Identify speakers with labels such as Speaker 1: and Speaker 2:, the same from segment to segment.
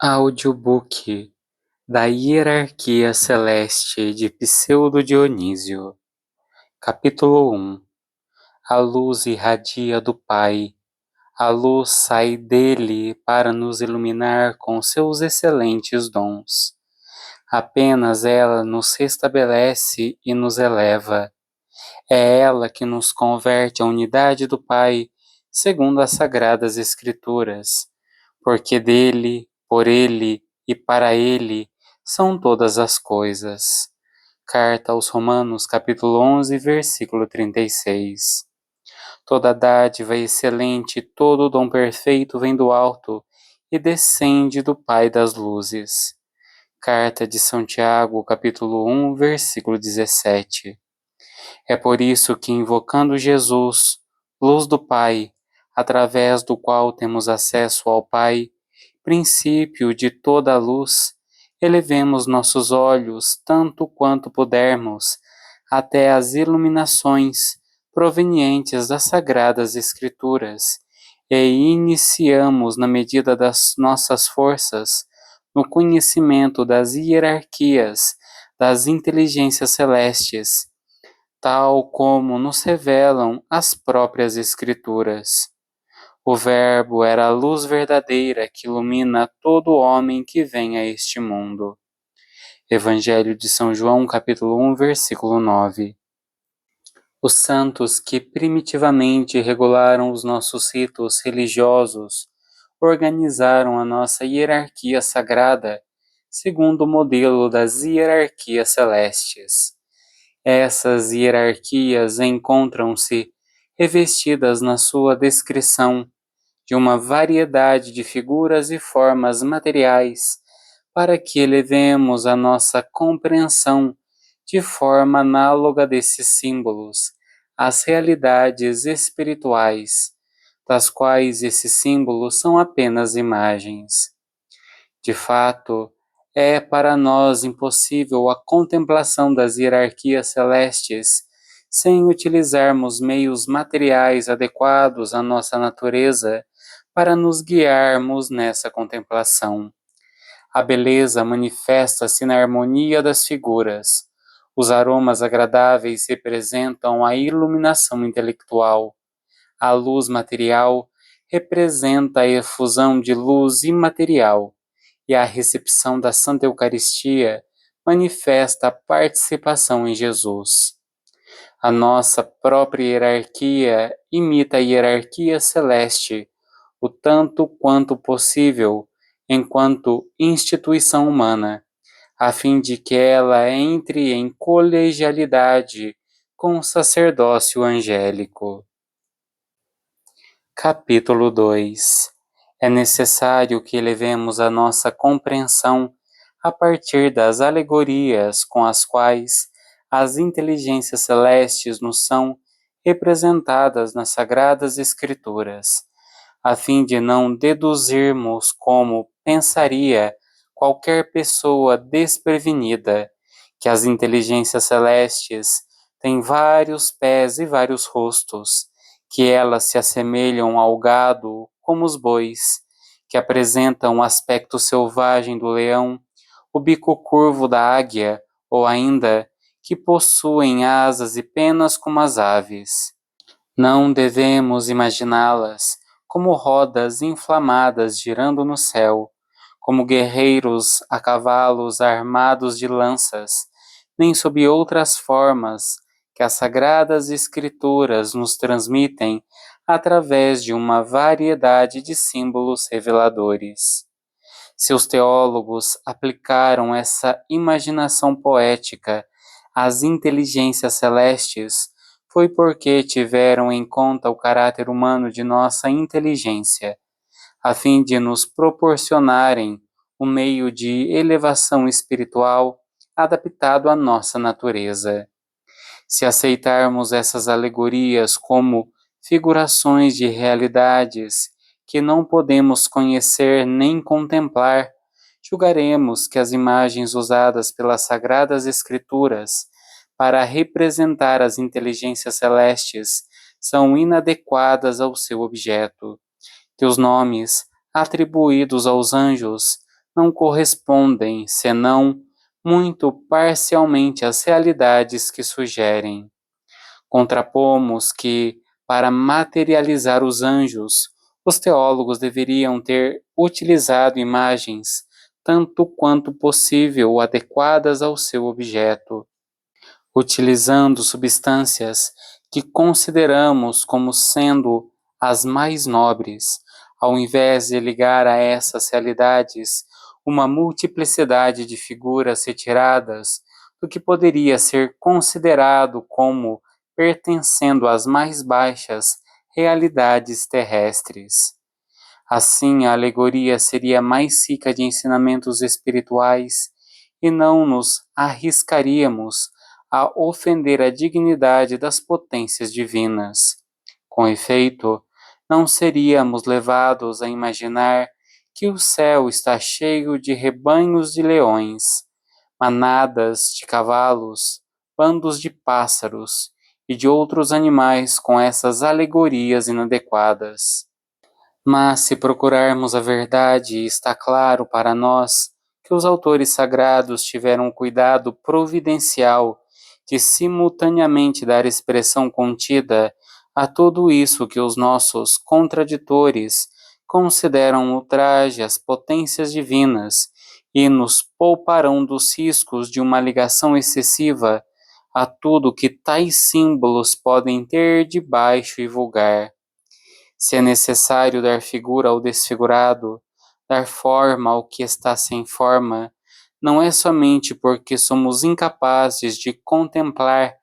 Speaker 1: Audiobook da Hierarquia Celeste de Pseudo Dionísio. Capítulo 1. A luz irradia do Pai. A luz sai dele para nos iluminar com seus excelentes dons. Apenas ela nos restabelece e nos eleva. É ela que nos converte à unidade do Pai, segundo as Sagradas Escrituras, porque dele, por ele e para ele são todas as coisas. Carta aos Romanos, capítulo 11, versículo 36. Toda dádiva excelente, todo dom perfeito vem do alto e descende do Pai das luzes. Carta de São Tiago, capítulo 1, versículo 17. É por isso que, invocando Jesus, luz do Pai, através do qual temos acesso ao Pai, princípio de toda a luz, elevemos nossos olhos tanto quanto pudermos até as iluminações provenientes das Sagradas Escrituras e iniciamos, na medida das nossas forças, no conhecimento das hierarquias das inteligências celestes, tal como nos revelam as próprias Escrituras. O Verbo era a luz verdadeira que ilumina todo homem que vem a este mundo. Evangelho de São João, capítulo 1, versículo 9. Os santos que primitivamente regularam os nossos ritos religiosos organizaram a nossa hierarquia sagrada segundo o modelo das hierarquias celestes. Essas hierarquias encontram-se revestidas na sua descrição de uma variedade de figuras e formas materiais, para que elevemos a nossa compreensão de forma análoga desses símbolos às realidades espirituais, das quais esses símbolos são apenas imagens. De fato, é para nós impossível a contemplação das hierarquias celestes sem utilizarmos meios materiais adequados à nossa natureza para nos guiarmos nessa contemplação. A beleza manifesta-se na harmonia das figuras. Os aromas agradáveis representam a iluminação intelectual. A luz material representa a efusão de luz imaterial, e a recepção da Santa Eucaristia manifesta a participação em Jesus. A nossa própria hierarquia imita a hierarquia celeste, o tanto quanto possível, enquanto instituição humana, a fim de que ela entre em colegialidade com o sacerdócio angélico. Capítulo 2. É necessário que elevemos a nossa compreensão a partir das alegorias com as quais as inteligências celestes nos são representadas nas Sagradas Escrituras, a fim de não deduzirmos como pensaria qualquer pessoa desprevenida, que as inteligências celestes têm vários pés e vários rostos, que elas se assemelham ao gado como os bois, que apresentam o aspecto selvagem do leão, o bico curvo da águia, ou ainda que possuem asas e penas como as aves. Não devemos imaginá-las como rodas inflamadas girando no céu, como guerreiros a cavalos armados de lanças, nem sob outras formas que as Sagradas Escrituras nos transmitem através de uma variedade de símbolos reveladores. Seus teólogos aplicaram essa imaginação poética às inteligências celestes, foi porque tiveram em conta o caráter humano de nossa inteligência, a fim de nos proporcionarem um meio de elevação espiritual adaptado à nossa natureza. Se aceitarmos essas alegorias como figurações de realidades que não podemos conhecer nem contemplar, julgaremos que as imagens usadas pelas Sagradas Escrituras para representar as inteligências celestes são inadequadas ao seu objeto, que os nomes atribuídos aos anjos não correspondem, senão muito parcialmente às realidades que sugerem. Contrapomos que, para materializar os anjos, os teólogos deveriam ter utilizado imagens tanto quanto possível adequadas ao seu objeto, utilizando substâncias que consideramos como sendo as mais nobres, ao invés de ligar a essas realidades uma multiplicidade de figuras retiradas do que poderia ser considerado como pertencendo às mais baixas realidades terrestres. Assim, a alegoria seria mais rica de ensinamentos espirituais e não nos arriscaríamos a ofender a dignidade das potências divinas. Com efeito, não seríamos levados a imaginar que o céu está cheio de rebanhos de leões, manadas de cavalos, bandos de pássaros e de outros animais com essas alegorias inadequadas. Mas, se procurarmos a verdade, está claro para nós que os autores sagrados tiveram cuidado providencial de simultaneamente dar expressão contida a tudo isso que os nossos contraditores consideram ultraje às potências divinas e nos pouparão dos riscos de uma ligação excessiva a tudo que tais símbolos podem ter de baixo e vulgar. Se é necessário dar figura ao desfigurado, dar forma ao que está sem forma, não é somente porque somos incapazes de contemplar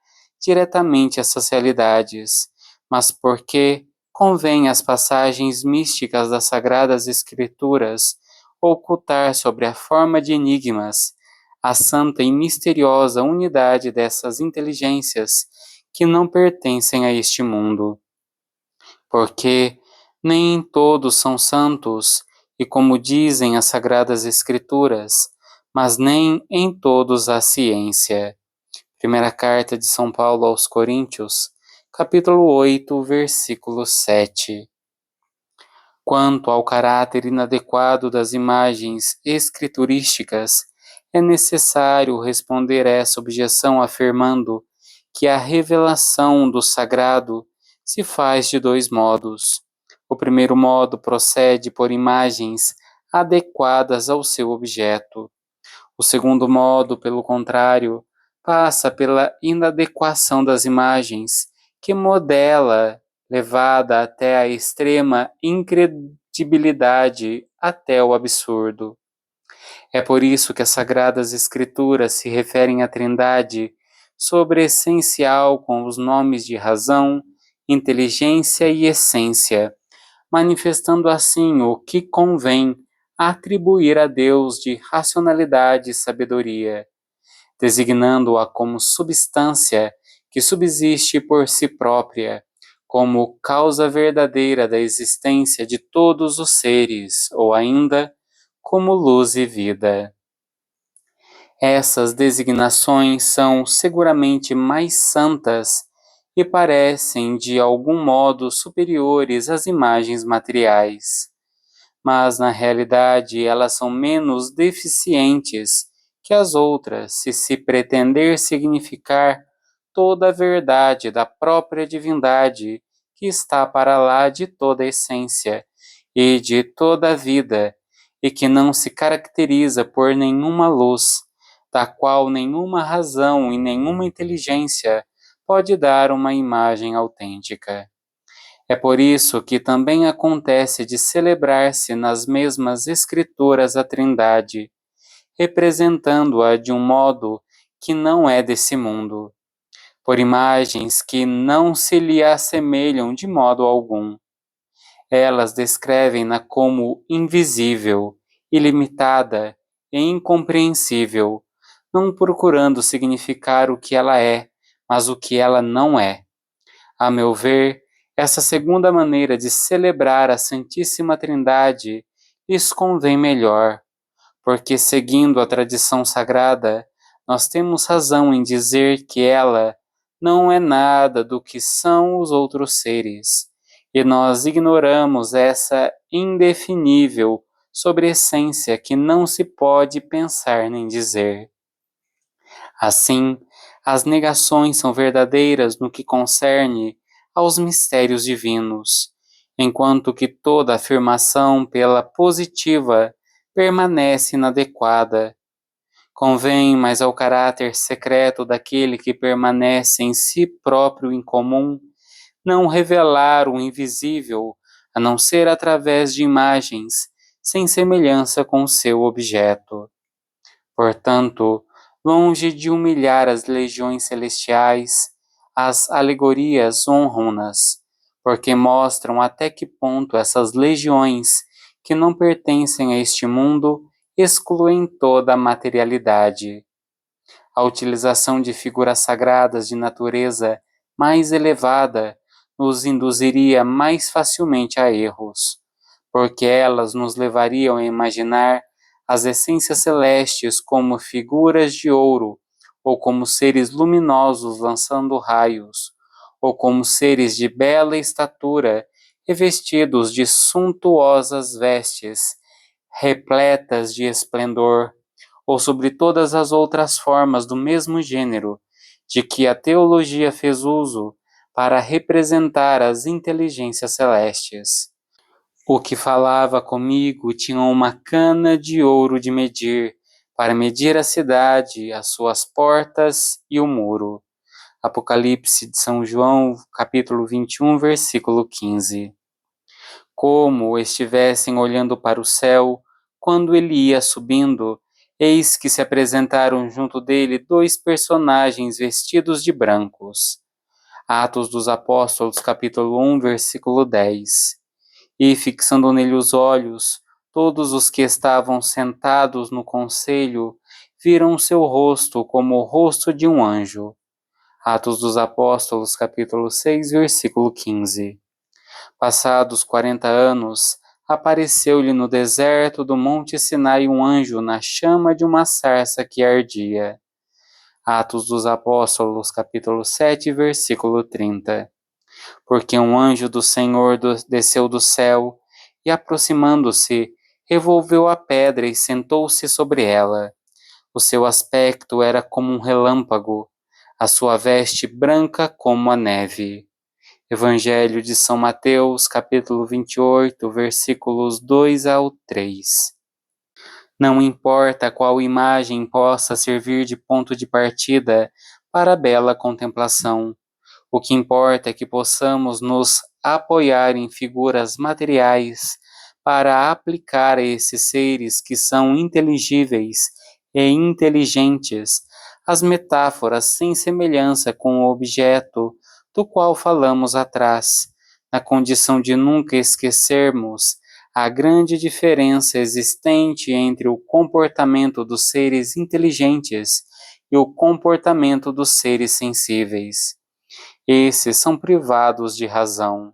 Speaker 1: diretamente essas realidades, mas porque convém às passagens místicas das Sagradas Escrituras ocultar sobre a forma de enigmas a santa e misteriosa unidade dessas inteligências que não pertencem a este mundo. Porque nem todos são santos, e como dizem as Sagradas Escrituras, mas nem em todos há ciência. Primeira carta de São Paulo aos Coríntios, capítulo 8, versículo 7. Quanto ao caráter inadequado das imagens escriturísticas, é necessário responder a essa objeção afirmando que a revelação do sagrado se faz de dois modos. O primeiro modo procede por imagens adequadas ao seu objeto. O segundo modo, pelo contrário, passa pela inadequação das imagens, que modela, levada até a extrema incredibilidade, até o absurdo. É por isso que as Sagradas Escrituras se referem à Trindade sobreessencial com os nomes de razão, inteligência e essência, manifestando assim o que convém atribuir a Deus de racionalidade e sabedoria, designando-a como substância que subsiste por si própria, como causa verdadeira da existência de todos os seres, ou ainda, como luz e vida. Essas designações são seguramente mais santas e parecem de algum modo superiores às imagens materiais, mas na realidade elas são menos deficientes que as outras se pretender significar toda a verdade da própria divindade que está para lá de toda a essência e de toda a vida e que não se caracteriza por nenhuma luz, da qual nenhuma razão e nenhuma inteligência pode dar uma imagem autêntica. É por isso que também acontece de celebrar-se nas mesmas escrituras a Trindade, representando-a de um modo que não é desse mundo, por imagens que não se lhe assemelham de modo algum. Elas descrevem-na como invisível, ilimitada e incompreensível, não procurando significar o que ela é, mas o que ela não é. A meu ver, essa segunda maneira de celebrar a Santíssima Trindade lhes convém melhor, porque, seguindo a tradição sagrada, nós temos razão em dizer que ela não é nada do que são os outros seres, e nós ignoramos essa indefinível sobre essência que não se pode pensar nem dizer. Assim, as negações são verdadeiras no que concerne aos mistérios divinos, enquanto que toda afirmação pela positiva permanece inadequada. Convém mais ao caráter secreto daquele que permanece em si próprio incomum não revelar o invisível, a não ser através de imagens, sem semelhança com o seu objeto. Portanto, longe de humilhar as legiões celestiais, as alegorias honram-nas, porque mostram até que ponto essas legiões, que não pertencem a este mundo, excluem toda a materialidade. A utilização de figuras sagradas de natureza mais elevada nos induziria mais facilmente a erros, porque elas nos levariam a imaginar as essências celestes como figuras de ouro, ou como seres luminosos lançando raios, ou como seres de bela estatura, revestidos de suntuosas vestes, repletas de esplendor, ou sobre todas as outras formas do mesmo gênero, de que a teologia fez uso para representar as inteligências celestes. O que falava comigo tinha uma cana de ouro de medir, para medir a cidade, as suas portas e o muro. Apocalipse de São João, capítulo 21, versículo 15. Como estivessem olhando para o céu, quando ele ia subindo, eis que se apresentaram junto dele dois personagens vestidos de brancos. Atos dos Apóstolos, capítulo 1, versículo 10. E, fixando nele os olhos, todos os que estavam sentados no conselho viram seu rosto como o rosto de um anjo. Atos dos Apóstolos, capítulo 6, versículo 15. Passados 40 anos, apareceu-lhe no deserto do Monte Sinai um anjo na chama de uma sarça que ardia. Atos dos Apóstolos, capítulo 7, versículo 30. Porque um anjo do Senhor desceu do céu e, aproximando-se, revolveu a pedra e sentou-se sobre ela. O seu aspecto era como um relâmpago, a sua veste branca como a neve. Evangelho de São Mateus, capítulo 28, versículos 2 ao 3. Não importa qual imagem possa servir de ponto de partida para a bela contemplação, o que importa é que possamos nos apoiar em figuras materiais para aplicar a esses seres que são inteligíveis e inteligentes as metáforas sem semelhança com o objeto do qual falamos atrás, na condição de nunca esquecermos a grande diferença existente entre o comportamento dos seres inteligentes e o comportamento dos seres sensíveis. Esses são privados de razão.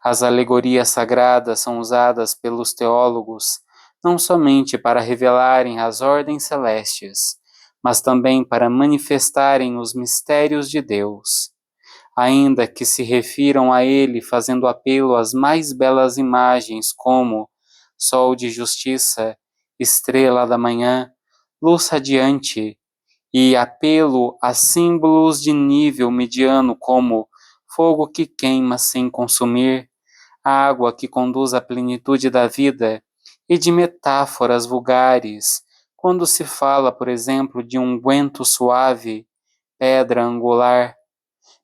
Speaker 1: As alegorias sagradas são usadas pelos teólogos não somente para revelarem as ordens celestes, mas também para manifestarem os mistérios de Deus. Ainda que se refiram a ele fazendo apelo às mais belas imagens como sol de justiça, estrela da manhã, luz radiante, e apelo a símbolos de nível mediano como fogo que queima sem consumir, água que conduz à plenitude da vida, e de metáforas vulgares, quando se fala, por exemplo, de um unguento suave, pedra angular.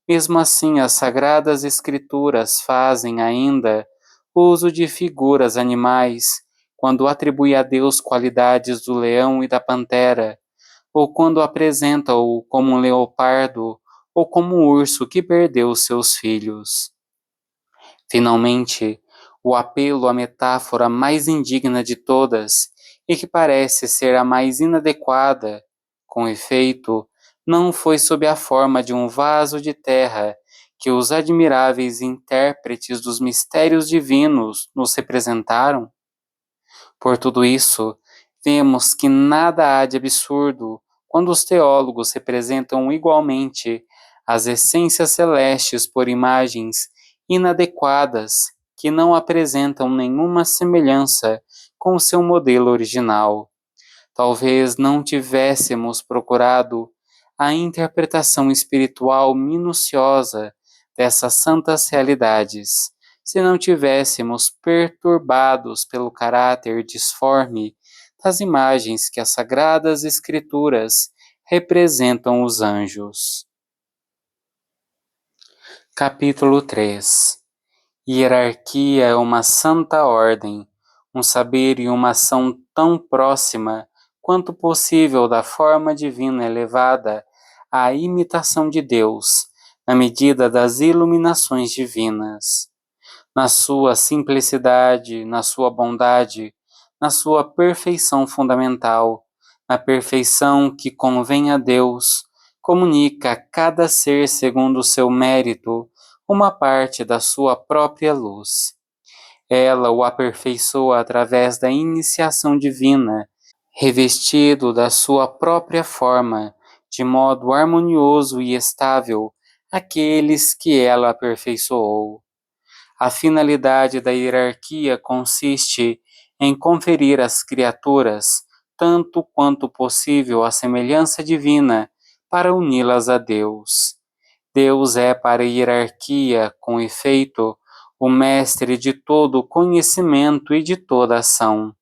Speaker 1: Mesmo assim, as Sagradas Escrituras fazem ainda uso de figuras animais, quando atribui a Deus qualidades do leão e da pantera, ou quando apresenta-o como um leopardo ou como um urso que perdeu seus filhos. Finalmente, o apelo à metáfora mais indigna de todas e que parece ser a mais inadequada, com efeito, não foi sob a forma de um vaso de terra que os admiráveis intérpretes dos mistérios divinos nos representaram? Por tudo isso, vemos que nada há de absurdo quando os teólogos representam igualmente as essências celestes por imagens inadequadas que não apresentam nenhuma semelhança com seu modelo original. Talvez não tivéssemos procurado a interpretação espiritual minuciosa dessas santas realidades, se não tivéssemos perturbados pelo caráter disforme das imagens que as Sagradas Escrituras representam os anjos. Capítulo 3. Hierarquia é uma santa ordem, um saber e uma ação tão próxima quanto possível da forma divina elevada à imitação de Deus, na medida das iluminações divinas. Na sua simplicidade, na sua bondade, na sua perfeição fundamental, na perfeição que convém a Deus, comunica a cada ser segundo o seu mérito uma parte da sua própria luz. Ela o aperfeiçoa através da iniciação divina, revestido da sua própria forma, de modo harmonioso e estável, aqueles que ela aperfeiçoou. A finalidade da hierarquia consiste em conferir às criaturas, tanto quanto possível, a semelhança divina para uni-las a Deus. Deus é para a hierarquia, com efeito, o mestre de todo conhecimento e de toda ação.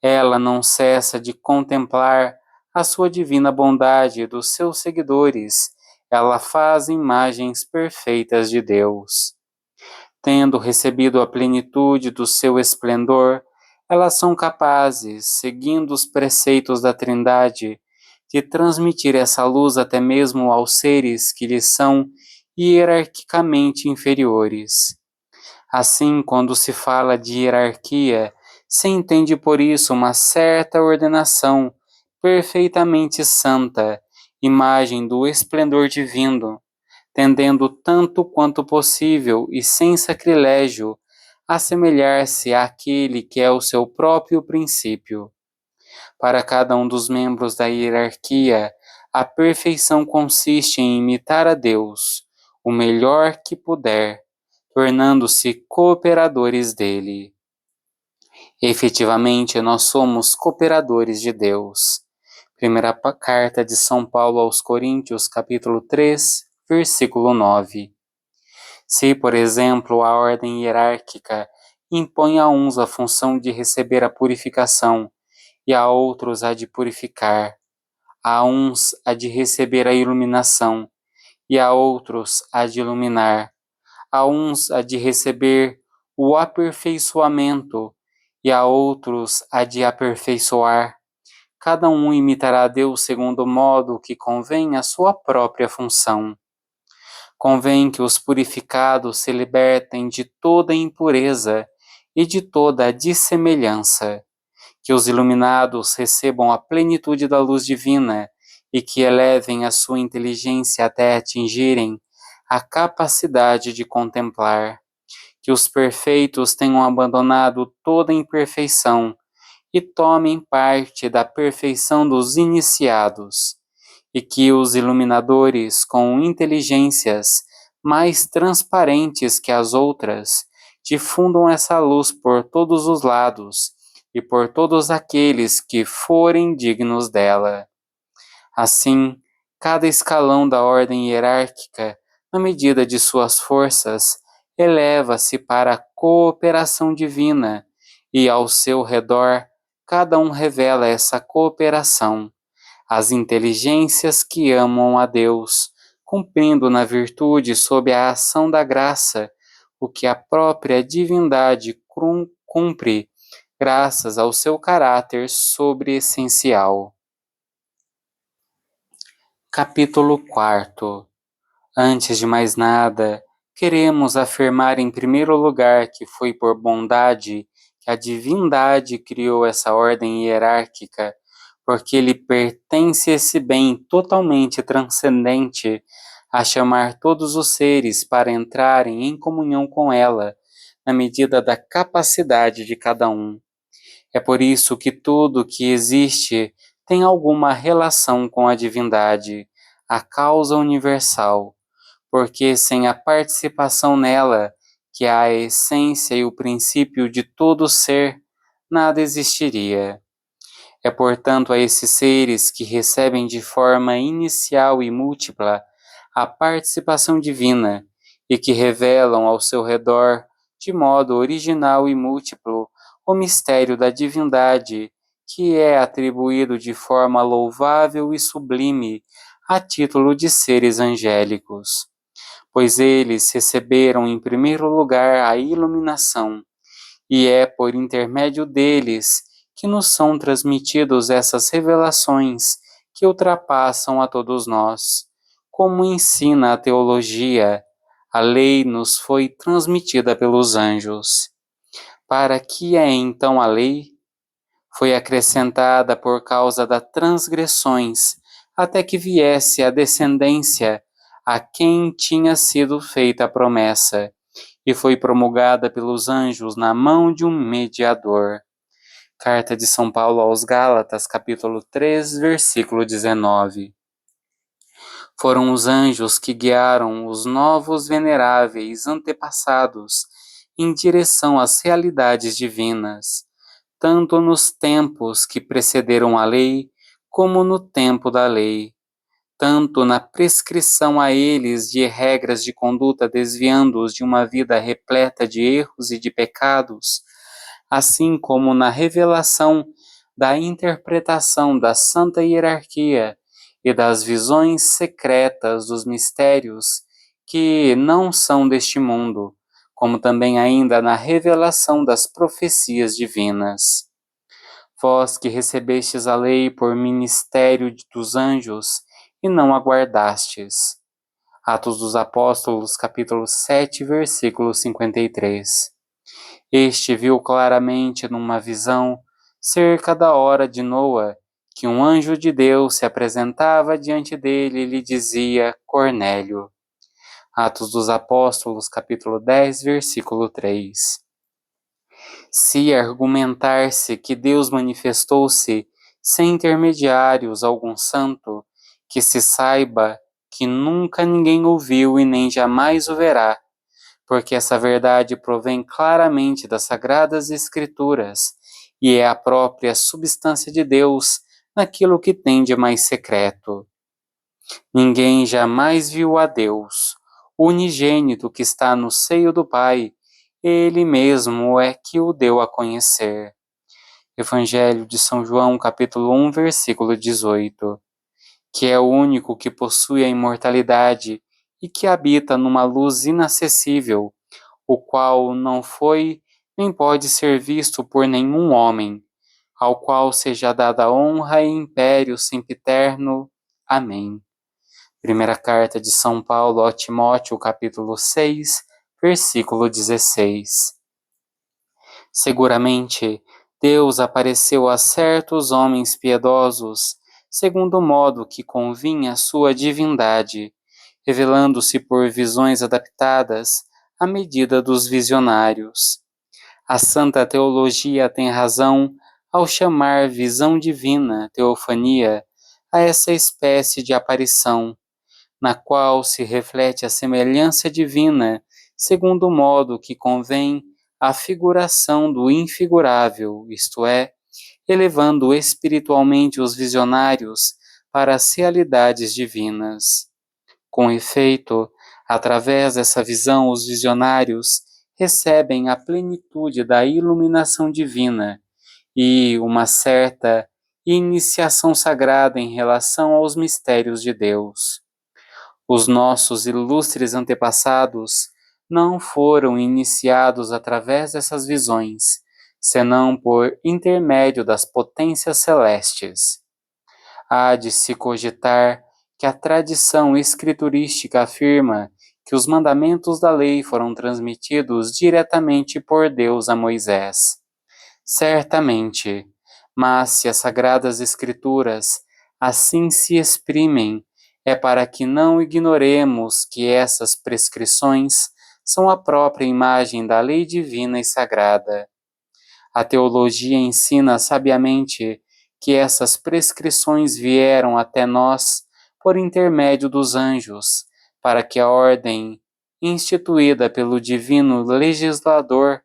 Speaker 1: Ela não cessa de contemplar a sua divina bondade dos seus seguidores. Ela faz imagens perfeitas de Deus. Tendo recebido a plenitude do seu esplendor, elas são capazes, seguindo os preceitos da Trindade, de transmitir essa luz até mesmo aos seres que lhes são hierarquicamente inferiores. Assim, quando se fala de hierarquia, se entende por isso uma certa ordenação perfeitamente santa, imagem do esplendor divino, tendendo tanto quanto possível e sem sacrilégio a assemelhar-se àquele que é o seu próprio princípio. Para cada um dos membros da hierarquia, a perfeição consiste em imitar a Deus, o melhor que puder, tornando-se cooperadores dele. Efetivamente, nós somos cooperadores de Deus. Primeira carta de São Paulo aos Coríntios, capítulo 3, versículo 9. Se, por exemplo, a ordem hierárquica impõe a uns a função de receber a purificação e a outros a de purificar, a uns a de receber a iluminação e a outros a de iluminar, a uns a de receber o aperfeiçoamento e a outros a de aperfeiçoar, cada um imitará a Deus segundo o modo que convém à sua própria função. Convém que os purificados se libertem de toda impureza e de toda dissemelhança, que os iluminados recebam a plenitude da luz divina e que elevem a sua inteligência até atingirem a capacidade de contemplar, que os perfeitos tenham abandonado toda imperfeição e tomem parte da perfeição dos iniciados, e que os iluminadores, com inteligências mais transparentes que as outras, difundam essa luz por todos os lados e por todos aqueles que forem dignos dela. Assim, cada escalão da ordem hierárquica, na medida de suas forças, eleva-se para a cooperação divina, e ao seu redor, cada um revela essa cooperação, as inteligências que amam a Deus, cumprindo na virtude sob a ação da graça, o que a própria divindade cumpre, graças ao seu caráter sobreessencial. Capítulo 4. Antes de mais nada, queremos afirmar em primeiro lugar que foi por bondade que a divindade criou essa ordem hierárquica, porque lhe pertence esse bem totalmente transcendente a chamar todos os seres para entrarem em comunhão com ela, na medida da capacidade de cada um. É por isso que tudo que existe tem alguma relação com a divindade, a causa universal, porque sem a participação nela, que é a essência e o princípio de todo ser, nada existiria. É, portanto, a esses seres que recebem de forma inicial e múltipla a participação divina e que revelam ao seu redor, de modo original e múltiplo, o mistério da divindade, que é atribuído de forma louvável e sublime a título de seres angélicos, pois eles receberam em primeiro lugar a iluminação, e é por intermédio deles que nos são transmitidos essas revelações que ultrapassam a todos nós. Como ensina a teologia, a lei nos foi transmitida pelos anjos. Para que é então a lei? Foi acrescentada por causa das transgressões, até que viesse a descendência a quem tinha sido feita a promessa, e foi promulgada pelos anjos na mão de um mediador. Carta de São Paulo aos Gálatas, capítulo 3, versículo 19. Foram os anjos que guiaram os novos veneráveis antepassados em direção às realidades divinas, tanto nos tempos que precederam a lei, como no tempo da lei, tanto na prescrição a eles de regras de conduta desviando-os de uma vida repleta de erros e de pecados, assim como na revelação da interpretação da santa hierarquia e das visões secretas dos mistérios que não são deste mundo, como também ainda na revelação das profecias divinas. Vós que recebestes a lei por ministério dos anjos e não aguardastes. Atos dos Apóstolos, capítulo 7, versículo 53. Este viu claramente numa visão, cerca da hora de Noa, que um anjo de Deus se apresentava diante dele e lhe dizia: Cornélio. Atos dos Apóstolos, capítulo 10, versículo 3. Se argumentar-se que Deus manifestou-se sem intermediários a algum santo, que se saiba que nunca ninguém ouviu e nem jamais o verá, porque essa verdade provém claramente das Sagradas Escrituras e é a própria substância de Deus naquilo que tem de mais secreto. Ninguém jamais viu a Deus, o unigênito que está no seio do Pai, ele mesmo é que o deu a conhecer. Evangelho de São João, capítulo 1, versículo 18. Que é o único que possui a imortalidade e que habita numa luz inacessível, o qual não foi nem pode ser visto por nenhum homem, ao qual seja dada honra e império sempiterno. Amém. Primeira carta de São Paulo a Timóteo, capítulo 6, versículo 16. Seguramente, Deus apareceu a certos homens piedosos, segundo o modo que convinha à sua divindade, revelando-se por visões adaptadas à medida dos visionários. A Santa Teologia tem razão ao chamar visão divina, teofania, a essa espécie de aparição, na qual se reflete a semelhança divina, segundo o modo que convém à figuração do infigurável, isto é, elevando espiritualmente os visionários para as realidades divinas. Com efeito, através dessa visão, os visionários recebem a plenitude da iluminação divina e uma certa iniciação sagrada em relação aos mistérios de Deus. Os nossos ilustres antepassados não foram iniciados através dessas visões, senão por intermédio das potências celestes. Há de se cogitar que a tradição escriturística afirma que os mandamentos da lei foram transmitidos diretamente por Deus a Moisés. Certamente, mas se as Sagradas Escrituras assim se exprimem, é para que não ignoremos que essas prescrições são a própria imagem da lei divina e sagrada. A teologia ensina sabiamente que essas prescrições vieram até nós por intermédio dos anjos, para que a ordem instituída pelo divino legislador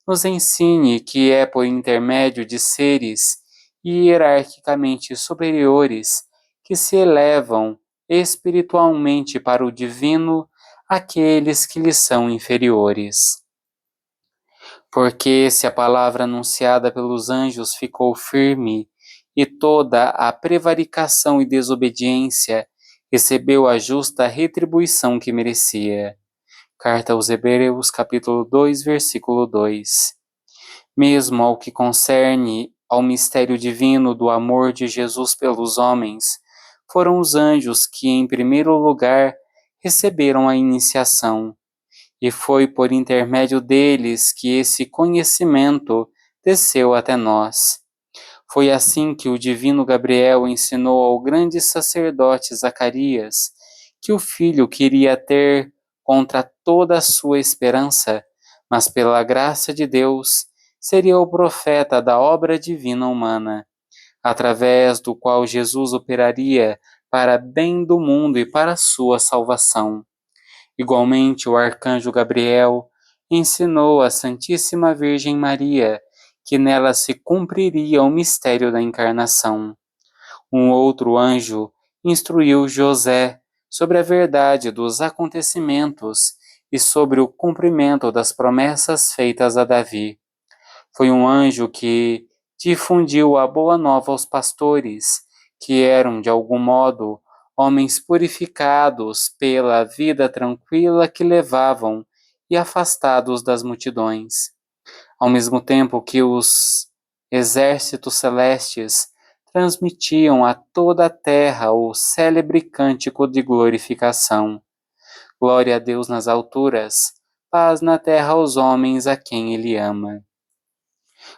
Speaker 1: nos ensine que é por intermédio de seres hierarquicamente superiores que se elevam espiritualmente para o divino aqueles que lhes são inferiores. Porque se a palavra anunciada pelos anjos ficou firme e toda a prevaricação e desobediência recebeu a justa retribuição que merecia. Carta aos Hebreus, capítulo 2, versículo 2. Mesmo ao que concerne ao mistério divino do amor de Jesus pelos homens, foram os anjos que, em primeiro lugar, receberam a iniciação, e foi por intermédio deles que esse conhecimento desceu até nós. Foi assim que o divino Gabriel ensinou ao grande sacerdote Zacarias que o filho queria ter contra toda a sua esperança, mas pela graça de Deus seria o profeta da obra divina humana, através do qual Jesus operaria para bem do mundo e para a sua salvação. Igualmente, o arcanjo Gabriel ensinou à Santíssima Virgem Maria que nela se cumpriria o mistério da encarnação. Um outro anjo instruiu José sobre a verdade dos acontecimentos e sobre o cumprimento das promessas feitas a Davi. Foi um anjo que difundiu a boa nova aos pastores, que eram, de algum modo, homens purificados pela vida tranquila que levavam e afastados das multidões. Ao mesmo tempo que os exércitos celestes transmitiam a toda a terra o célebre cântico de glorificação. Glória a Deus nas alturas, paz na terra aos homens a quem Ele ama.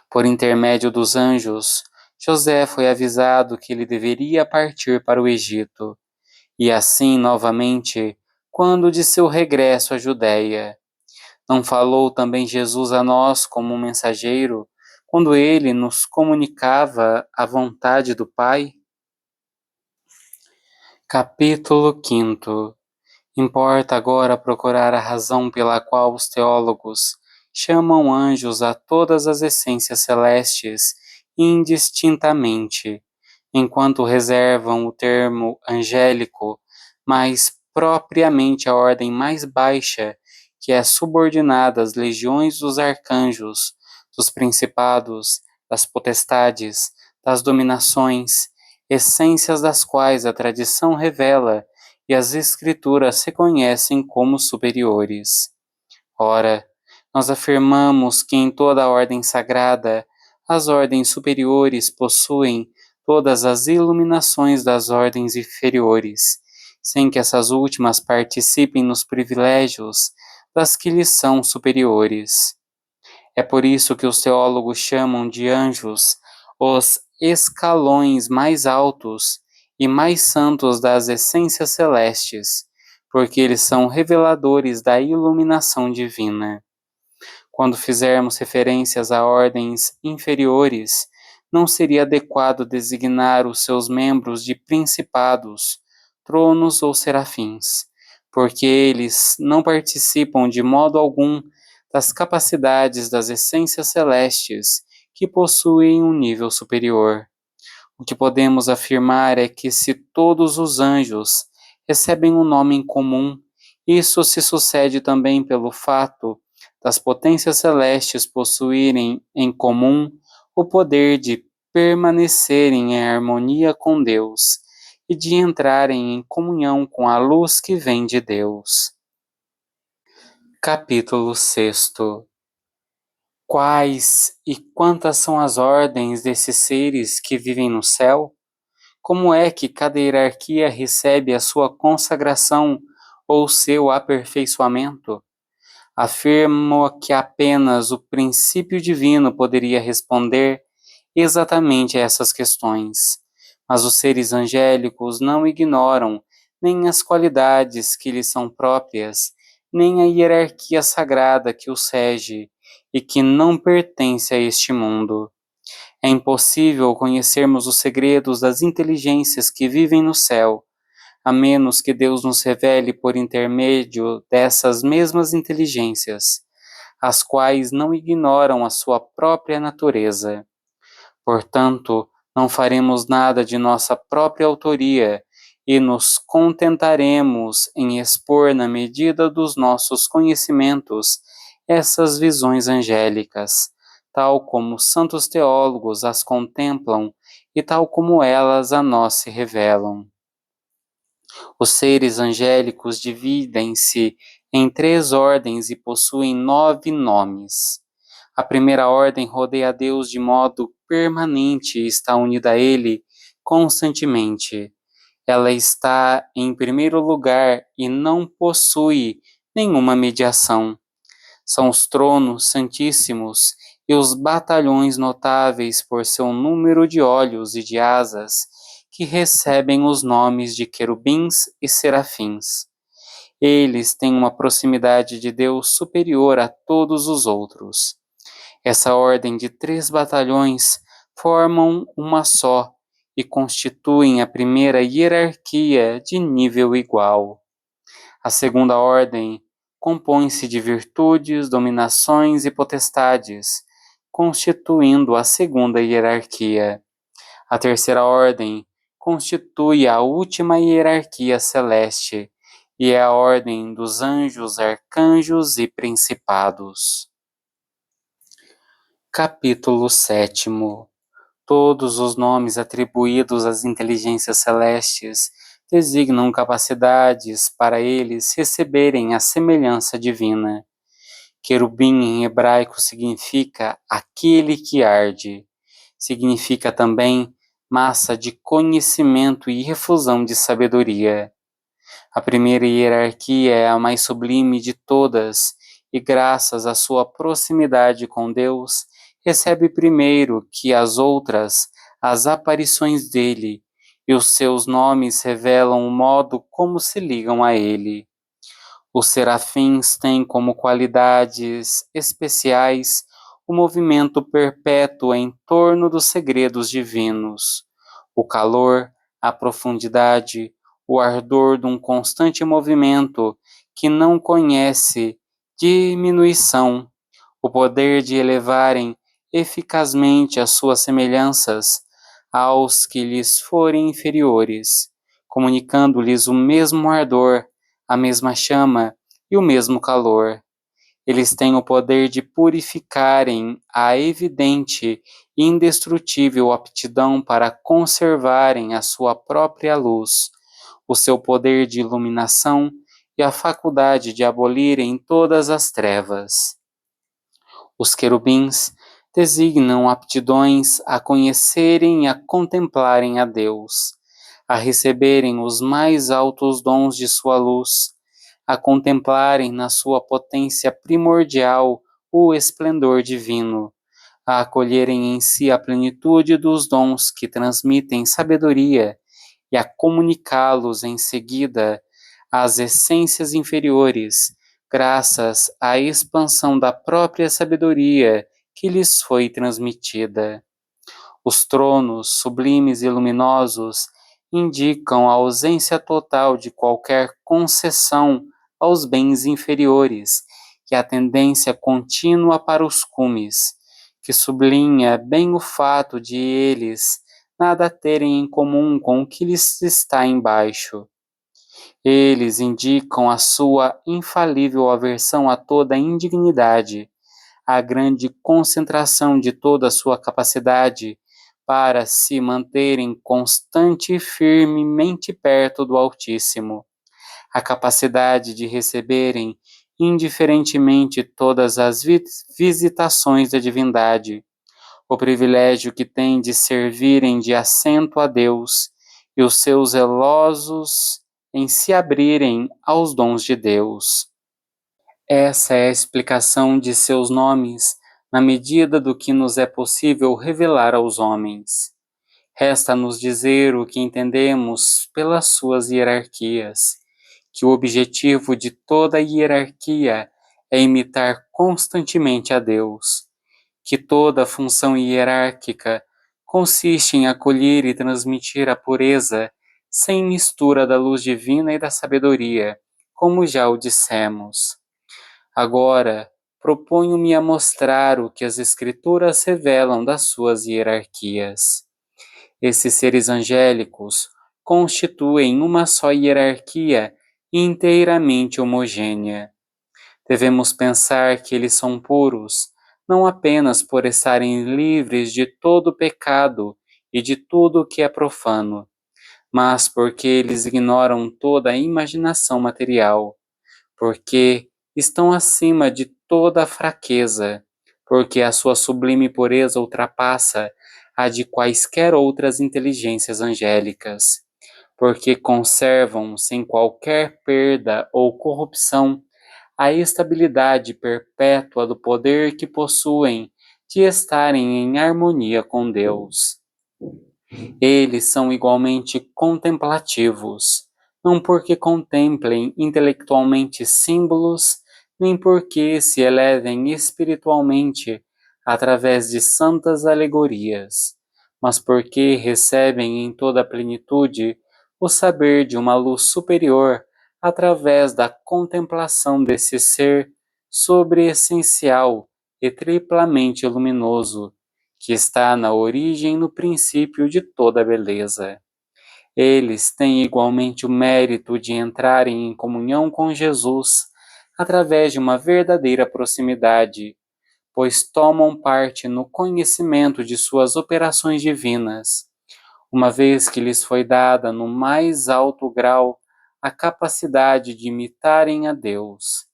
Speaker 1: Por intermédio dos anjos, José foi avisado que ele deveria partir para o Egito, e assim novamente, quando de seu regresso à Judéia. Não falou também Jesus a nós como um mensageiro, quando ele nos comunicava a vontade do Pai? Capítulo 5. Importa agora procurar a razão pela qual os teólogos chamam anjos a todas as essências celestes indistintamente, enquanto reservam o termo angélico mais propriamente à ordem mais baixa, que é subordinada às legiões dos arcanjos, dos principados, das potestades, das dominações, essências das quais a tradição revela e as Escrituras reconhecem como superiores. Ora, nós afirmamos que em toda a ordem sagrada, as ordens superiores possuem todas as iluminações das ordens inferiores, sem que essas últimas participem nos privilégios das que lhes são superiores. É por isso que os teólogos chamam de anjos os escalões mais altos e mais santos das essências celestes, porque eles são reveladores da iluminação divina. Quando fizermos referências a ordens inferiores, não seria adequado designar os seus membros de principados, tronos ou serafins, porque eles não participam de modo algum das capacidades das essências celestes que possuem um nível superior. O que podemos afirmar é que se todos os anjos recebem um nome em comum, isso se sucede também pelo fato das potências celestes possuírem em comum o poder de permanecerem em harmonia com Deus e de entrarem em comunhão com a luz que vem de Deus. Capítulo 6. Quais e quantas são as ordens desses seres que vivem no céu? Como é que cada hierarquia recebe a sua consagração ou seu aperfeiçoamento? Afirmo que apenas o princípio divino poderia responder exatamente a essas questões, mas os seres angélicos não ignoram nem as qualidades que lhes são próprias, nem a hierarquia sagrada que os rege e que não pertence a este mundo. É impossível conhecermos os segredos das inteligências que vivem no céu, a menos que Deus nos revele por intermédio dessas mesmas inteligências. as quais não ignoram a sua própria natureza. Portanto, não faremos nada de nossa própria autoria e nos contentaremos em expor, na medida dos nossos conhecimentos, essas visões angélicas, tal como os santos teólogos as contemplam e tal como elas a nós se revelam. Os seres angélicos dividem-se em 3 ordens e possuem 9 nomes. A primeira ordem rodeia a Deus de modo permanente e está unida a Ele constantemente. Ela está em primeiro lugar e não possui nenhuma mediação. São os tronos santíssimos e os batalhões notáveis por seu número de olhos e de asas, que recebem os nomes de querubins e serafins. Eles têm uma proximidade de Deus superior a todos os outros. Essa ordem de 3 batalhões formam uma só e constituem a primeira hierarquia de nível igual. A segunda ordem compõe-se de virtudes, dominações e potestades, constituindo a segunda hierarquia. A terceira ordem constitui a última hierarquia celeste e é a ordem dos anjos, arcanjos e principados. Capítulo 7. Todos os nomes atribuídos às inteligências celestes designam capacidades para eles receberem a semelhança divina. Querubim em hebraico significa aquele que arde. Significa também massa de conhecimento e refusão de sabedoria. A primeira hierarquia é a mais sublime de todas e, graças à sua proximidade com Deus, recebe primeiro que as outras as aparições dele, e os seus nomes revelam o modo como se ligam a ele. Os serafins têm como qualidades especiais o movimento perpétuo em torno dos segredos divinos, o calor, a profundidade, o ardor de um constante movimento que não conhece diminuição, o poder de elevarem eficazmente as suas semelhanças aos que lhes forem inferiores, comunicando-lhes o mesmo ardor, a mesma chama e o mesmo calor. Eles têm o poder de purificarem a evidente e indestrutível aptidão para conservarem a sua própria luz, o seu poder de iluminação e a faculdade de abolirem todas as trevas. Os querubins designam aptidões a conhecerem e a contemplarem a Deus, a receberem os mais altos dons de sua luz, a contemplarem na sua potência primordial o esplendor divino, a acolherem em si a plenitude dos dons que transmitem sabedoria e a comunicá-los em seguida às essências inferiores, graças à expansão da própria sabedoria que lhes foi transmitida. Os tronos sublimes e luminosos indicam a ausência total de qualquer concessão aos bens inferiores e a tendência contínua para os cumes, que sublinha bem o fato de eles nada terem em comum com o que lhes está embaixo. Eles indicam a sua infalível aversão a toda indignidade, a grande concentração de toda a sua capacidade para se manterem constante e firmemente perto do Altíssimo, a capacidade de receberem indiferentemente todas as visitações da divindade, o privilégio que têm de servirem de assento a Deus e os seus zelosos em se abrirem aos dons de Deus. Essa é a explicação de seus nomes, na medida do que nos é possível revelar aos homens. Resta-nos dizer o que entendemos pelas suas hierarquias, que o objetivo de toda hierarquia é imitar constantemente a Deus, que toda função hierárquica consiste em acolher e transmitir a pureza sem mistura da luz divina e da sabedoria, como já o dissemos. Agora, proponho-me a mostrar o que as Escrituras revelam das suas hierarquias. Esses seres angélicos constituem uma só hierarquia inteiramente homogênea. Devemos pensar que eles são puros, não apenas por estarem livres de todo pecado e de tudo que é profano, mas porque eles ignoram toda a imaginação material, porque estão acima de toda a fraqueza, porque a sua sublime pureza ultrapassa a de quaisquer outras inteligências angélicas, porque conservam sem qualquer perda ou corrupção a estabilidade perpétua do poder que possuem de estarem em harmonia com Deus. Eles são igualmente contemplativos, não porque contemplem intelectualmente símbolos, nem porque se elevem espiritualmente através de santas alegorias, mas porque recebem em toda a plenitude o saber de uma luz superior através da contemplação desse ser sobre-essencial e triplamente luminoso, que está na origem e no princípio de toda a beleza. Eles têm igualmente o mérito de entrarem em comunhão com Jesus através de uma verdadeira proximidade, pois tomam parte no conhecimento de suas operações divinas, uma vez que lhes foi dada no mais alto grau a capacidade de imitarem a Deus.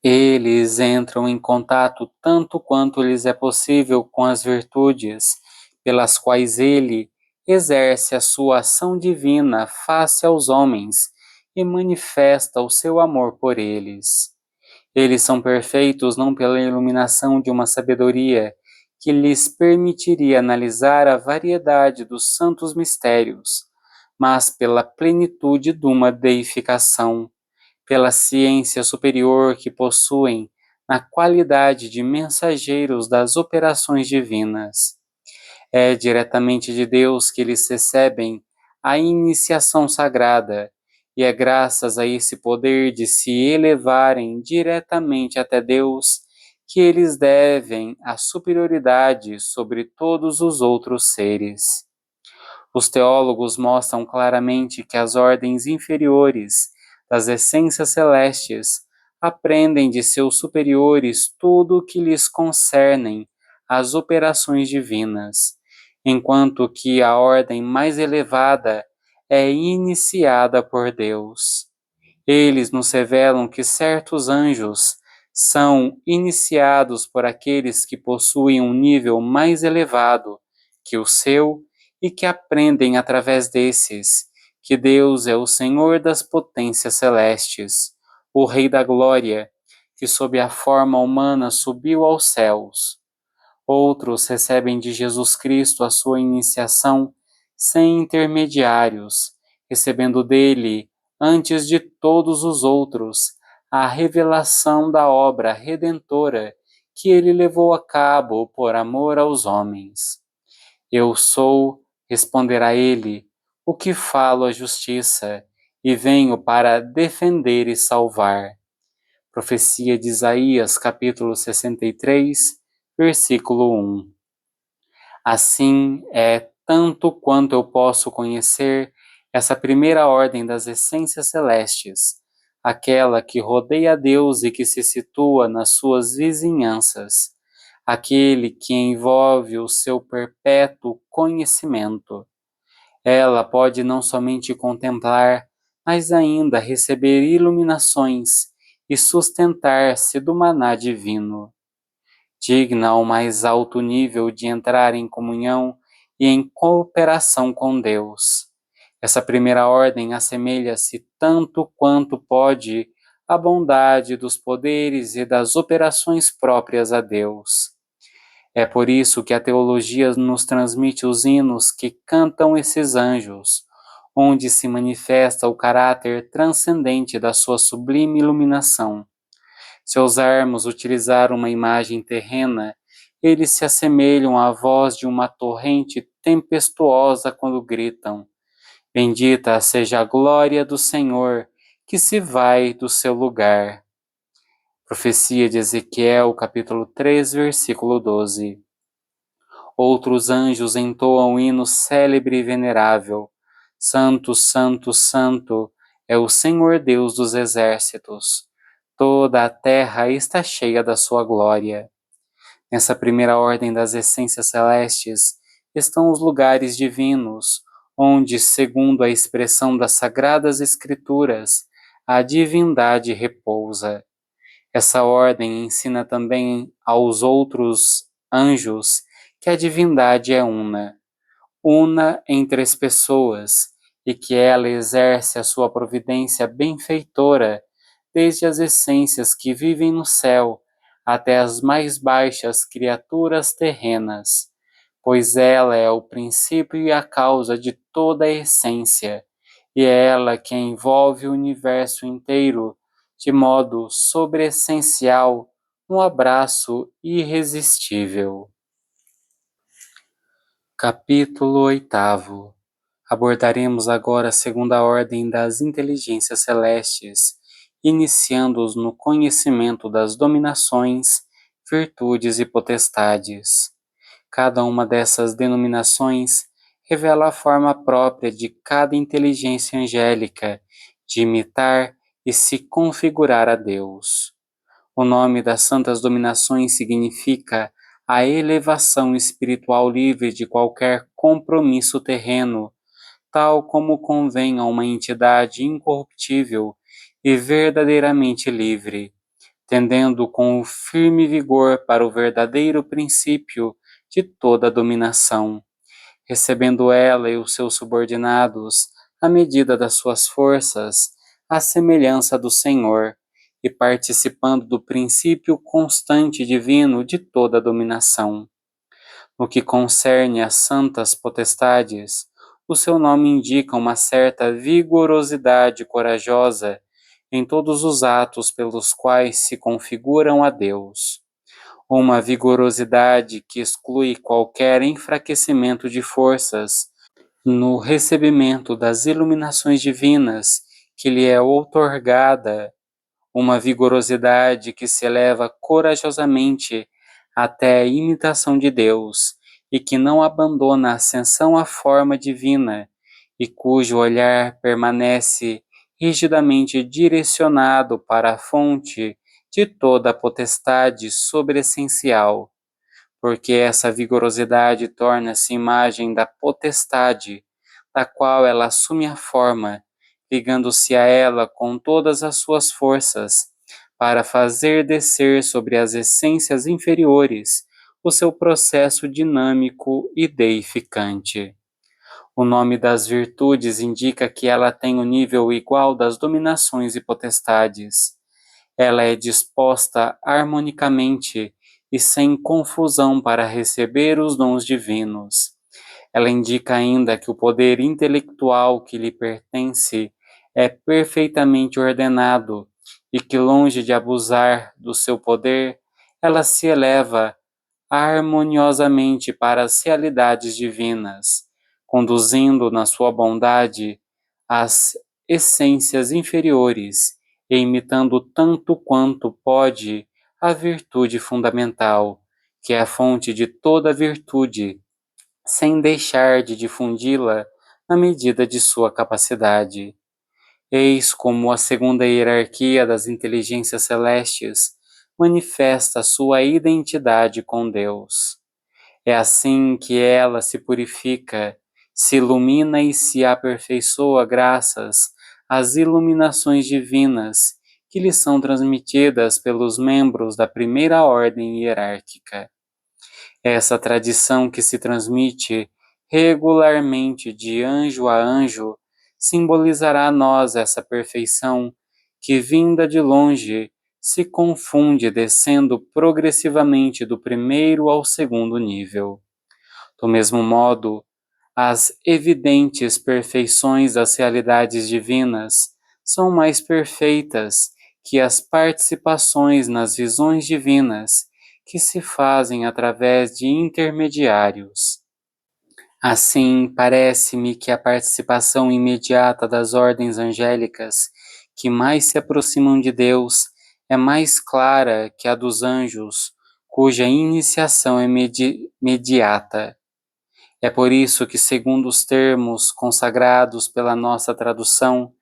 Speaker 1: Eles entram em contato tanto quanto lhes é possível com as virtudes pelas quais ele exerce a sua ação divina face aos homens e manifesta o seu amor por eles. Eles são perfeitos não pela iluminação de uma sabedoria que lhes permitiria analisar a variedade dos santos mistérios, mas pela plenitude de uma deificação, pela ciência superior que possuem na qualidade de mensageiros das operações divinas. É diretamente de Deus que eles recebem a iniciação sagrada, e é graças a esse poder de se elevarem diretamente até Deus que eles devem a superioridade sobre todos os outros seres. Os teólogos mostram claramente que as ordens inferiores das essências celestes aprendem de seus superiores tudo o que lhes concernem às operações divinas, enquanto que a ordem mais elevada é iniciada por Deus. Eles nos revelam que certos anjos são iniciados por aqueles que possuem um nível mais elevado que o seu e que aprendem através desses que Deus é o Senhor das potências celestes, o Rei da Glória, que sob a forma humana subiu aos céus. Outros recebem de Jesus Cristo a sua iniciação sem intermediários, recebendo dele, antes de todos os outros, a revelação da obra redentora que ele levou a cabo por amor aos homens. Eu sou, responderá ele, o que falo a justiça, e venho para defender e salvar. Profecia de Isaías, capítulo 63, versículo 1. Assim é tanto quanto eu posso conhecer essa primeira ordem das essências celestes, aquela que rodeia Deus e que se situa nas suas vizinhanças, aquele que envolve o seu perpétuo conhecimento. Ela pode não somente contemplar, mas ainda receber iluminações e sustentar-se do maná divino, digna ao mais alto nível de entrar em comunhão e em cooperação com Deus. Essa primeira ordem assemelha-se tanto quanto pode à bondade dos poderes e das operações próprias a Deus. É por isso que a teologia nos transmite os hinos que cantam esses anjos, onde se manifesta o caráter transcendente da sua sublime iluminação. Se ousarmos utilizar uma imagem terrena, eles se assemelham à voz de uma torrente tempestuosa quando gritam: Bendita seja a glória do Senhor, que se vai do seu lugar. Profecia de Ezequiel, capítulo 3, versículo 12. Outros anjos entoam o hino célebre e venerável. Santo, Santo, Santo é o Senhor Deus dos exércitos. Toda a terra está cheia da sua glória. Nessa primeira ordem das essências celestes estão os lugares divinos, onde, segundo a expressão das Sagradas Escrituras, a divindade repousa. Essa ordem ensina também aos outros anjos que a divindade é una entre as pessoas, e que ela exerce a sua providência benfeitora desde as essências que vivem no céu até as mais baixas criaturas terrenas, pois ela é o princípio e a causa de toda a essência, e é ela que envolve o universo inteiro de modo sobreessencial, um abraço irresistível. Capítulo 8. Abordaremos agora a segunda ordem das inteligências celestes, iniciando-os no conhecimento das dominações, virtudes e potestades. Cada uma dessas denominações revela a forma própria de cada inteligência angélica de imitar e se configurar a Deus. O nome das santas dominações significa a elevação espiritual livre de qualquer compromisso terreno, tal como convém a uma entidade incorruptível e verdadeiramente livre, tendendo com firme vigor para o verdadeiro princípio de toda dominação, recebendo ela e os seus subordinados, à medida das suas forças, à semelhança do Senhor, e participando do princípio constante divino de toda dominação. No que concerne às santas potestades, o seu nome indica uma certa vigorosidade corajosa em todos os atos pelos quais se configuram a Deus. Uma vigorosidade que exclui qualquer enfraquecimento de forças no recebimento das iluminações divinas que lhe é outorgada, uma vigorosidade que se eleva corajosamente até a imitação de Deus e que não abandona a ascensão à forma divina e cujo olhar permanece rigidamente direcionado para a fonte de toda a potestade sobreessencial, porque essa vigorosidade torna-se imagem da potestade, da qual ela assume a forma, ligando-se a ela com todas as suas forças, para fazer descer sobre as essências inferiores o seu processo dinâmico e deificante. O nome das virtudes indica que ela tem o nível igual das dominações e potestades. Ela é disposta harmonicamente e sem confusão para receber os dons divinos. Ela indica ainda que o poder intelectual que lhe pertence é perfeitamente ordenado e que, longe de abusar do seu poder, ela se eleva harmoniosamente para as realidades divinas, conduzindo na sua bondade as essências inferiores e imitando tanto quanto pode a virtude fundamental, que é a fonte de toda virtude, sem deixar de difundi-la na medida de sua capacidade. Eis como a segunda hierarquia das inteligências celestes manifesta sua identidade com Deus. É assim que ela se purifica, se ilumina e se aperfeiçoa graças às iluminações divinas que lhe são transmitidas pelos membros da primeira ordem hierárquica. Essa tradição que se transmite regularmente de anjo a anjo simbolizará a nós essa perfeição que, vinda de longe, se confunde descendo progressivamente do primeiro ao segundo nível. Do mesmo modo, as evidentes perfeições das realidades divinas são mais perfeitas que as participações nas visões divinas que se fazem através de intermediários. Assim, parece-me que a participação imediata das ordens angélicas que mais se aproximam de Deus é mais clara que a dos anjos, cuja iniciação é imediata. É por isso que, segundo os termos consagrados pela nossa tradução,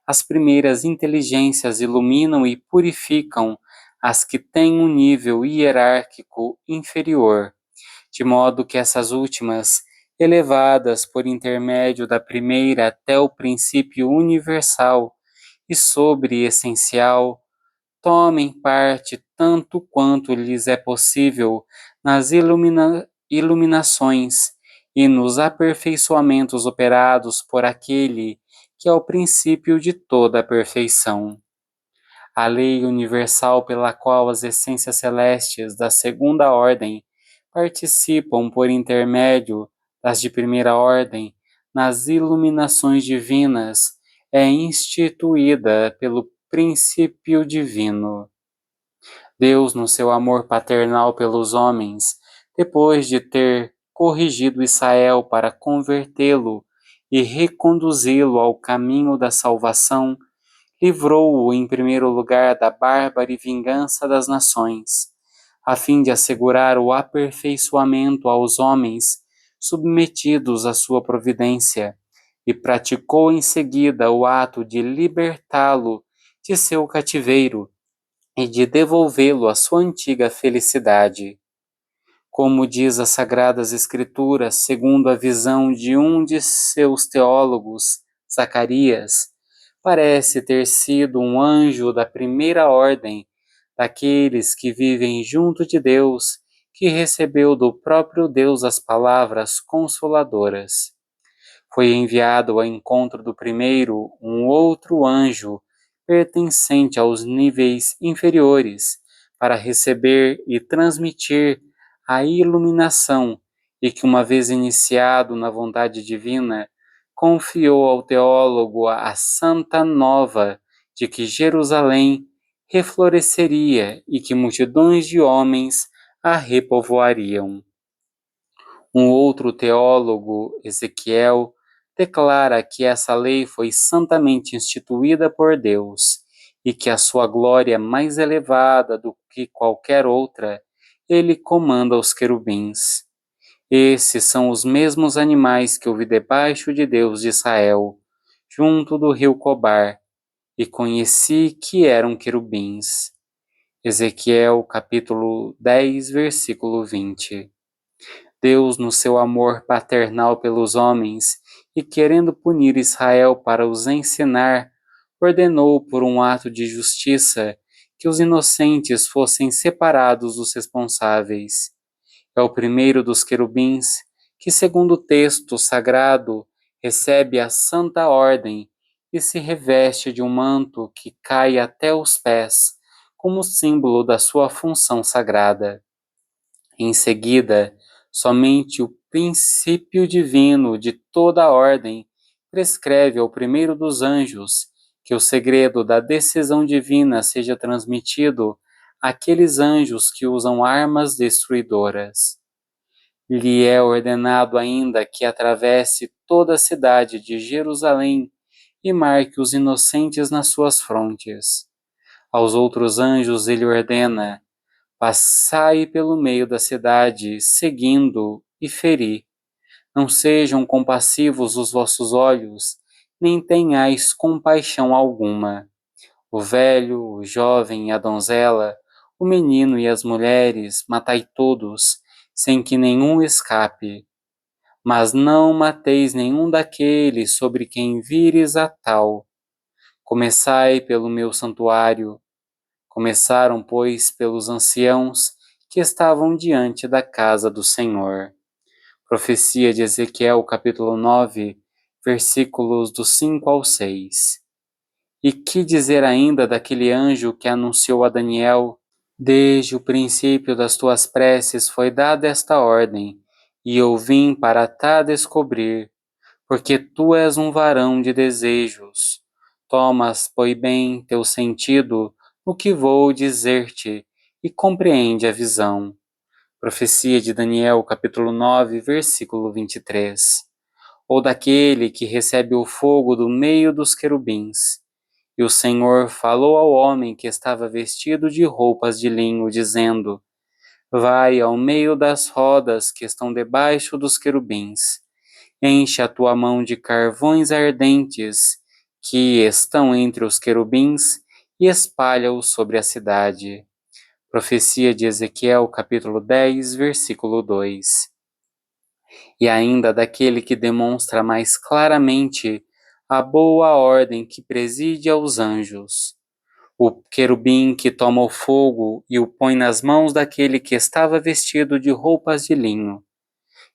Speaker 1: as primeiras inteligências iluminam e purificam as que têm um nível hierárquico inferior, de modo que essas últimas, elevadas por intermédio da primeira até o princípio universal e sobre-essencial, tomem parte tanto quanto lhes é possível nas iluminações e nos aperfeiçoamentos operados por aquele que é o princípio de toda a perfeição. A lei universal pela qual as essências celestes da segunda ordem participam por intermédio das de primeira ordem nas iluminações divinas é instituída pelo princípio divino. Deus, no seu amor paternal pelos homens, depois de ter corrigido Israel para convertê-lo e reconduzi-lo ao caminho da salvação, livrou-o em primeiro lugar da bárbara vingança das nações, a fim de assegurar o aperfeiçoamento aos homens submetidos à sua providência, e praticou em seguida o ato de libertá-lo de seu cativeiro e de devolvê-lo à sua antiga felicidade. Como diz as Sagradas Escrituras, segundo a visão de um de seus teólogos, Zacarias, parece ter sido um anjo da primeira ordem, daqueles que vivem junto de Deus, que recebeu do próprio Deus as palavras consoladoras. Foi enviado ao encontro do primeiro um outro anjo, pertencente aos níveis inferiores, para receber e transmitir a iluminação, e que, uma vez iniciado na vontade divina, confiou ao teólogo a santa nova de que Jerusalém refloresceria e que multidões de homens a repovoariam. Um outro teólogo, Ezequiel, declara que essa lei foi santamente instituída por Deus e que a sua glória mais elevada do que qualquer outra, ele comanda os querubins. Esses são os mesmos animais que eu vi debaixo de Deus de Israel, junto do rio Cobar, e conheci que eram querubins. Ezequiel capítulo 10, versículo 20. Deus, no seu amor paternal pelos homens, e querendo punir Israel para os ensinar, ordenou por um ato de justiça que os inocentes fossem separados dos responsáveis. É o primeiro dos querubins que, segundo o texto sagrado, recebe a santa ordem e se reveste de um manto que cai até os pés, como símbolo da sua função sagrada. Em seguida, somente o princípio divino de toda a ordem prescreve ao primeiro dos anjos que o segredo da decisão divina seja transmitido àqueles anjos que usam armas destruidoras. Lhe é ordenado ainda que atravesse toda a cidade de Jerusalém e marque os inocentes nas suas frontes. Aos outros anjos ele ordena: passai pelo meio da cidade, seguindo e feri. Não sejam compassivos os vossos olhos, nem tenhais compaixão alguma. O velho, o jovem e a donzela, o menino e as mulheres, matai todos, sem que nenhum escape. Mas não mateis nenhum daqueles sobre quem vires a tal. Começai pelo meu santuário. Começaram, pois, pelos anciãos que estavam diante da casa do Senhor. Profecia de Ezequiel, capítulo 9, versículos do 5 ao 6. E que dizer ainda daquele anjo que anunciou a Daniel: desde o princípio das tuas preces foi dada esta ordem, e eu vim para ta descobrir, porque tu és um varão de desejos. Tomas, pois bem, teu sentido no que vou dizer-te, e compreende a visão. Profecia de Daniel, capítulo 9, versículo 23. Ou daquele que recebe o fogo do meio dos querubins. E o Senhor falou ao homem que estava vestido de roupas de linho, dizendo: Vai ao meio das rodas que estão debaixo dos querubins. Enche a tua mão de carvões ardentes que estão entre os querubins e espalha-os sobre a cidade. Profecia de Ezequiel, capítulo 10, versículo 2. E ainda daquele que demonstra mais claramente a boa ordem que preside aos anjos. O querubim que toma o fogo e o põe nas mãos daquele que estava vestido de roupas de linho.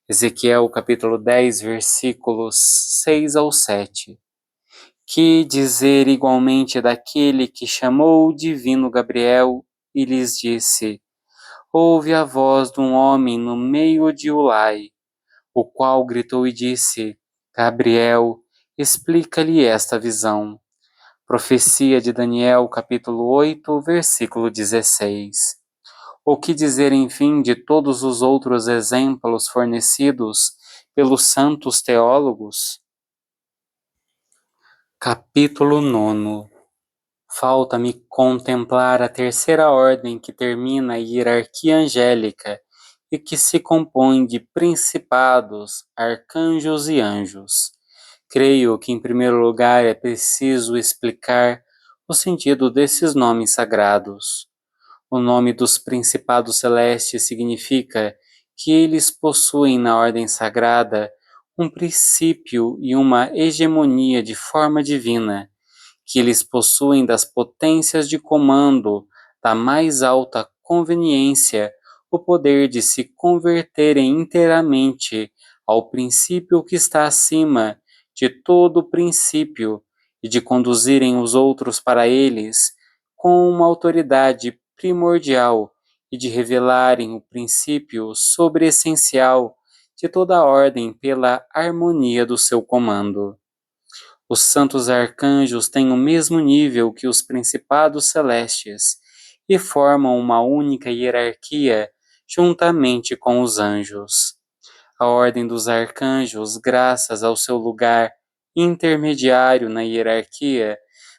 Speaker 1: Ezequiel capítulo 10, versículos 6 ao 7. Que dizer igualmente daquele que chamou o divino Gabriel e lhes disse: Ouve a voz de um homem no meio de Ulai, o qual gritou e disse: Gabriel, explica-lhe esta visão. Profecia de Daniel, capítulo 8, versículo 16. O que dizer, enfim, de todos os outros exemplos fornecidos pelos santos teólogos? Capítulo 9. Falta-me contemplar a terceira ordem que termina a hierarquia angélica e que se compõe de principados, arcanjos e anjos. Creio que, em primeiro lugar, é preciso explicar o sentido desses nomes sagrados. O nome dos principados celestes significa que eles possuem na ordem sagrada um princípio e uma hegemonia de forma divina, que eles possuem das potências de comando da mais alta conveniência o poder de se converterem inteiramente ao princípio que está acima de todo princípio e de conduzirem os outros para eles com uma autoridade primordial e de revelarem o princípio sobreessencial de toda a ordem pela harmonia do seu comando. Os santos arcanjos têm o mesmo nível que os principados celestes e formam uma única hierarquia juntamente com os anjos. A ordem dos arcanjos, graças ao seu lugar intermediário na hierarquia,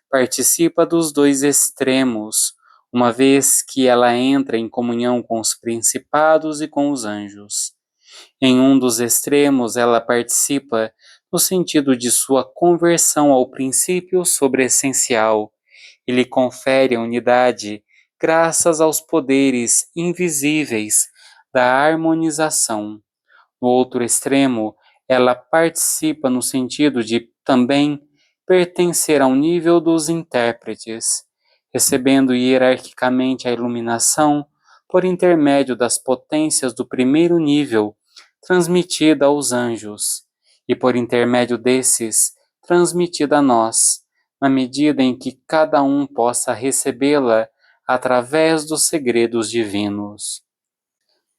Speaker 1: participa dos dois extremos, uma vez que ela entra em comunhão com os principados e com os anjos. Em um dos extremos, ela participa no sentido de sua conversão ao princípio sobreessencial e lhe confere a unidade graças aos poderes invisíveis da harmonização. No outro extremo, ela participa no sentido de também pertencer ao nível dos intérpretes, recebendo hierarquicamente a iluminação por intermédio das potências do primeiro nível, transmitida aos anjos, e por intermédio desses, transmitida a nós, na medida em que cada um possa recebê-la através dos segredos divinos.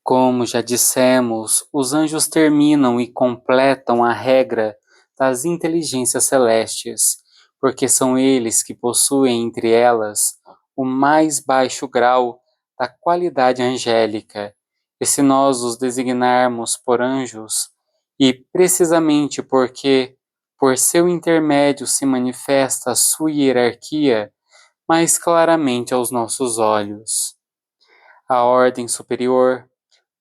Speaker 1: Como já dissemos, os anjos terminam e completam a regra das inteligências celestes, porque são eles que possuem entre elas o mais baixo grau da qualidade angélica. E se nós os designarmos por anjos, e precisamente porque por seu intermédio se manifesta a sua hierarquia mais claramente aos nossos olhos. A ordem superior,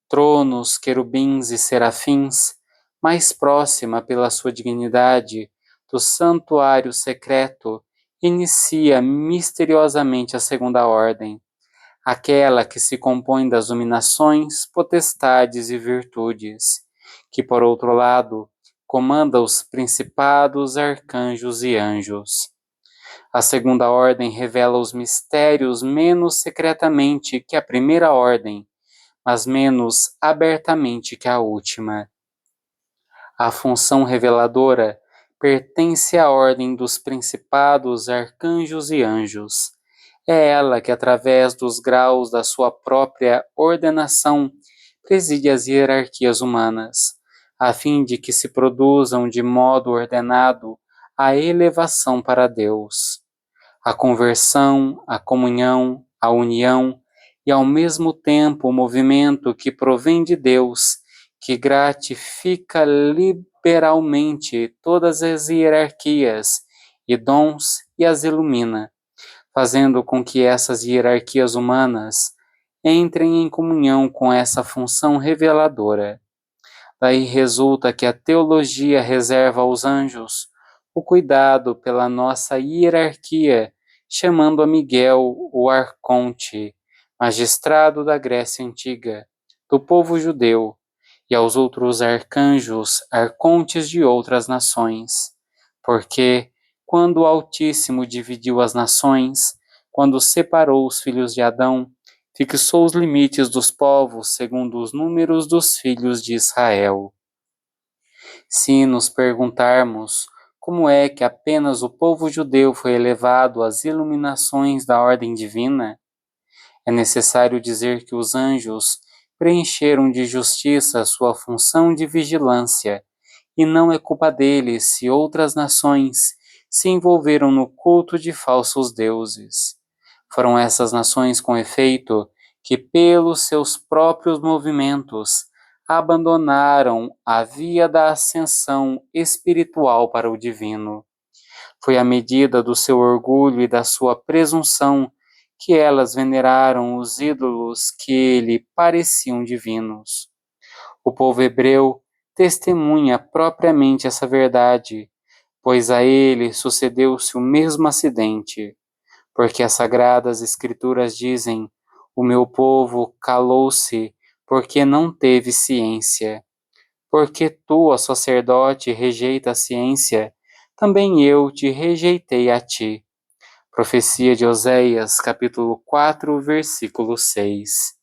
Speaker 1: tronos, querubins e serafins, mais próxima pela sua dignidade do santuário secreto, inicia misteriosamente a segunda ordem, aquela que se compõe das dominações, potestades e virtudes, que, por outro lado, comanda os principados, arcanjos e anjos. A segunda ordem revela os mistérios menos secretamente que a primeira ordem, mas menos abertamente que a última. A função reveladora pertence à ordem dos principados, arcanjos e anjos. É ela que, através dos graus da sua própria ordenação, preside as hierarquias humanas, a fim de que se produzam de modo ordenado a elevação para Deus, a conversão, a comunhão, a união e ao mesmo tempo o movimento que provém de Deus, que gratifica liberalmente todas as hierarquias e dons e as ilumina, fazendo com que essas hierarquias humanas entrem em comunhão com essa função reveladora. Daí resulta que a teologia reserva aos anjos o cuidado pela nossa hierarquia, chamando a Miguel o arconte, magistrado da Grécia Antiga, do povo judeu, e aos outros arcanjos, arcontes de outras nações. Porque, quando o Altíssimo dividiu as nações, quando separou os filhos de Adão, fixou os limites dos povos segundo os números dos filhos de Israel. Se nos perguntarmos como é que apenas o povo judeu foi elevado às iluminações da ordem divina, é necessário dizer que os anjos preencheram de justiça sua função de vigilância, e não é culpa deles se outras nações se envolveram no culto de falsos deuses. Foram essas nações, com efeito, que pelos seus próprios movimentos abandonaram a via da ascensão espiritual para o divino. Foi à medida do seu orgulho e da sua presunção que elas veneraram os ídolos que lhe pareciam divinos. O povo hebreu testemunha propriamente essa verdade, pois a ele sucedeu-se o mesmo acidente, porque as sagradas escrituras dizem: o meu povo calou-se porque não teve ciência. Porque tu, ó sacerdote, rejeita a ciência, também eu te rejeitei a ti. Profecia de Oséias, capítulo 4, versículo 6.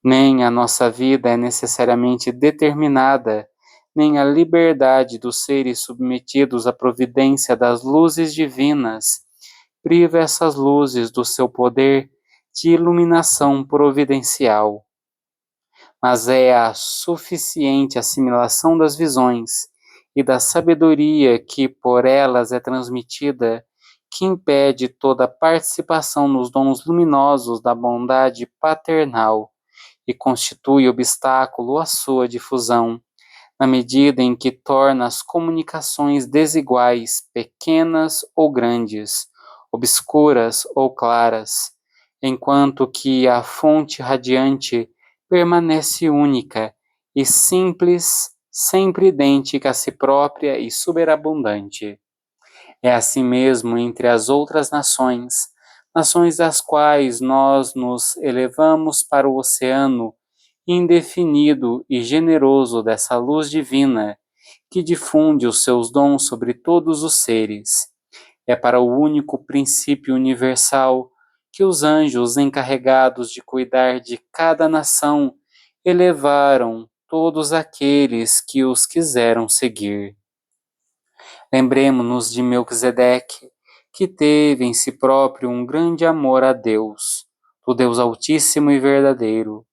Speaker 1: Nem a nossa vida é necessariamente determinada, nem a liberdade dos seres submetidos à providência das luzes divinas priva essas luzes do seu poder de iluminação providencial. Mas é a suficiente assimilação das visões e da sabedoria que por elas é transmitida que impede toda participação nos dons luminosos da bondade paternal e constitui obstáculo à sua difusão, na medida em que torna as comunicações desiguais, pequenas ou grandes, obscuras ou claras, enquanto que a fonte radiante permanece única e simples, sempre idêntica a si própria e superabundante. É assim mesmo entre as outras nações, nações das quais nós nos elevamos para o oceano indefinido e generoso dessa luz divina, que difunde os seus dons sobre todos os seres. É para o único princípio universal que os anjos encarregados de cuidar de cada nação elevaram todos aqueles que os quiseram seguir. Lembremo-nos de Melquisedeque, que teve em si próprio um grande amor a Deus, o Deus Altíssimo e verdadeiro.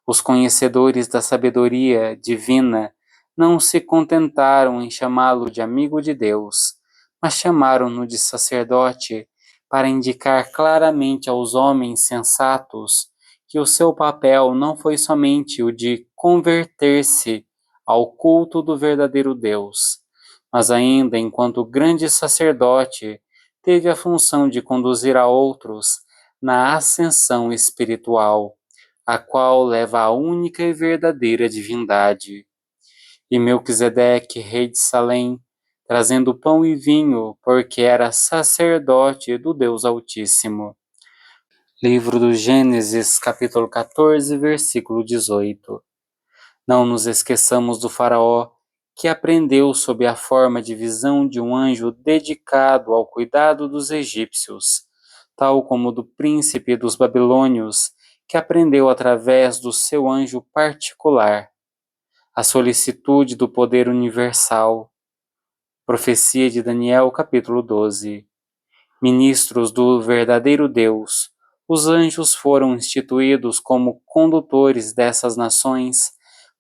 Speaker 1: Os conhecedores da sabedoria divina não se contentaram em chamá-lo de amigo de Deus, mas chamaram-no de sacerdote para indicar claramente aos homens sensatos que o seu papel não foi somente o de converter-se ao culto do verdadeiro Deus, mas ainda, enquanto grande sacerdote, teve a função de conduzir a outros na ascensão espiritual, a qual leva à única e verdadeira divindade. E Melquisedeque, rei de Salém, trazendo pão e vinho, porque era sacerdote do Deus Altíssimo. Livro do Gênesis, capítulo 14, versículo 18. Não nos esqueçamos do faraó, que aprendeu sob a forma de visão de um anjo dedicado ao cuidado dos egípcios, tal como do príncipe dos babilônios, que aprendeu através do seu anjo particular. A solicitude do poder universal. Profecia de Daniel, capítulo 12. Ministros do verdadeiro Deus, os anjos foram instituídos como condutores dessas nações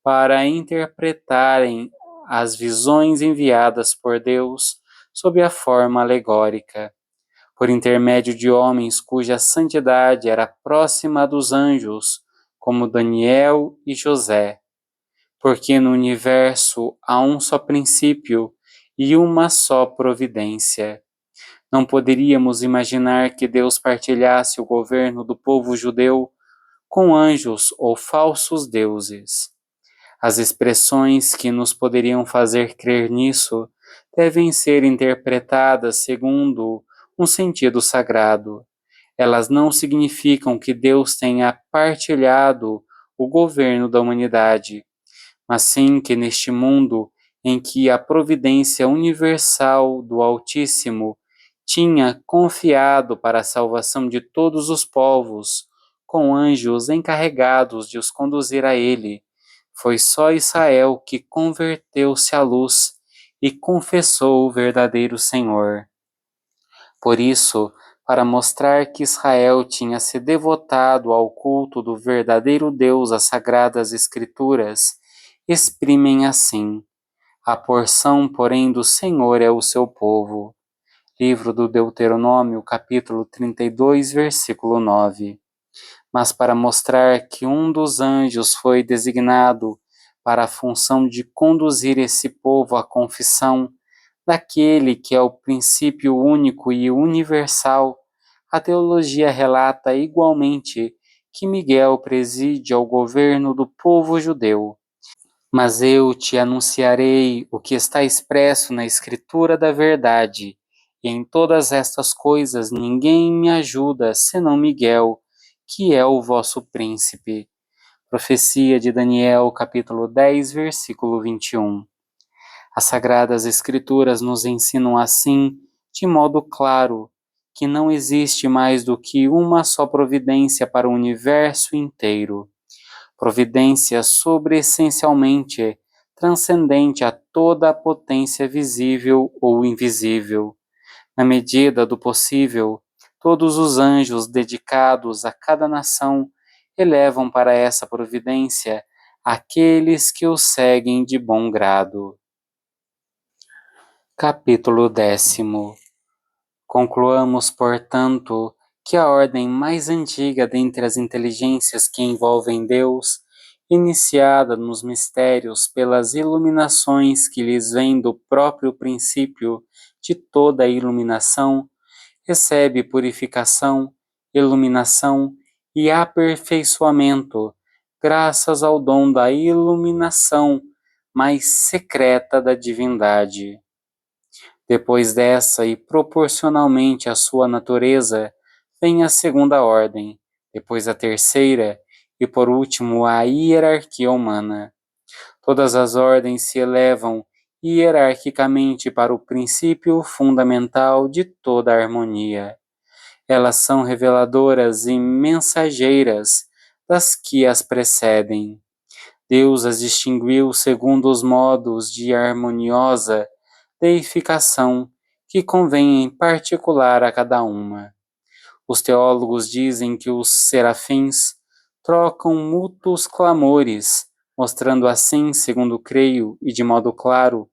Speaker 1: para interpretarem as visões enviadas por Deus sob a forma alegórica, por intermédio de homens cuja santidade era próxima dos anjos, como Daniel e José. Porque no universo há um só princípio e uma só providência. Não poderíamos imaginar que Deus partilhasse o governo do povo judeu com anjos ou falsos deuses. As expressões que nos poderiam fazer crer nisso devem ser interpretadas segundo um sentido sagrado. Elas não significam que Deus tenha partilhado o governo da humanidade, mas sim que neste mundo em que a providência universal do Altíssimo tinha confiado para a salvação de todos os povos, com anjos encarregados de os conduzir a ele, foi só Israel que converteu-se à luz e confessou o verdadeiro Senhor. Por isso, para mostrar que Israel tinha se devotado ao culto do verdadeiro Deus, as Sagradas Escrituras exprimem assim: a porção, porém, do Senhor é o seu povo. Livro do Deuteronômio, capítulo 32, versículo 9. Mas para mostrar que um dos anjos foi designado para a função de conduzir esse povo à confissão daquele que é o princípio único e universal, a teologia relata igualmente que Miguel preside ao governo do povo judeu. Mas eu te anunciarei o que está expresso na Escritura da verdade, e em todas estas coisas ninguém me ajuda senão Miguel, que é o vosso príncipe. Profecia de Daniel, capítulo 10, versículo 21. As Sagradas Escrituras nos ensinam assim, de modo claro, que não existe mais do que uma só providência para o universo inteiro. Providência sobreessencialmente transcendente a toda a potência visível ou invisível. Na medida do possível, todos os anjos dedicados a cada nação elevam para essa providência aqueles que o seguem de bom grado. Capítulo 10. Concluamos, portanto, que a ordem mais antiga dentre as inteligências que envolvem Deus, iniciada nos mistérios pelas iluminações que lhes vêm do próprio princípio de toda a iluminação, recebe purificação, iluminação e aperfeiçoamento, graças ao dom da iluminação mais secreta da divindade. Depois dessa, e proporcionalmente à sua natureza, vem a segunda ordem, depois a terceira, e por último a hierarquia humana. Todas as ordens se elevam hierarquicamente para o princípio fundamental de toda a harmonia. Elas são reveladoras e mensageiras das que as precedem. Deus as distinguiu segundo os modos de harmoniosa deificação que convém em particular a cada uma. Os teólogos dizem que os serafins trocam mútuos clamores, mostrando assim, segundo creio e de modo claro,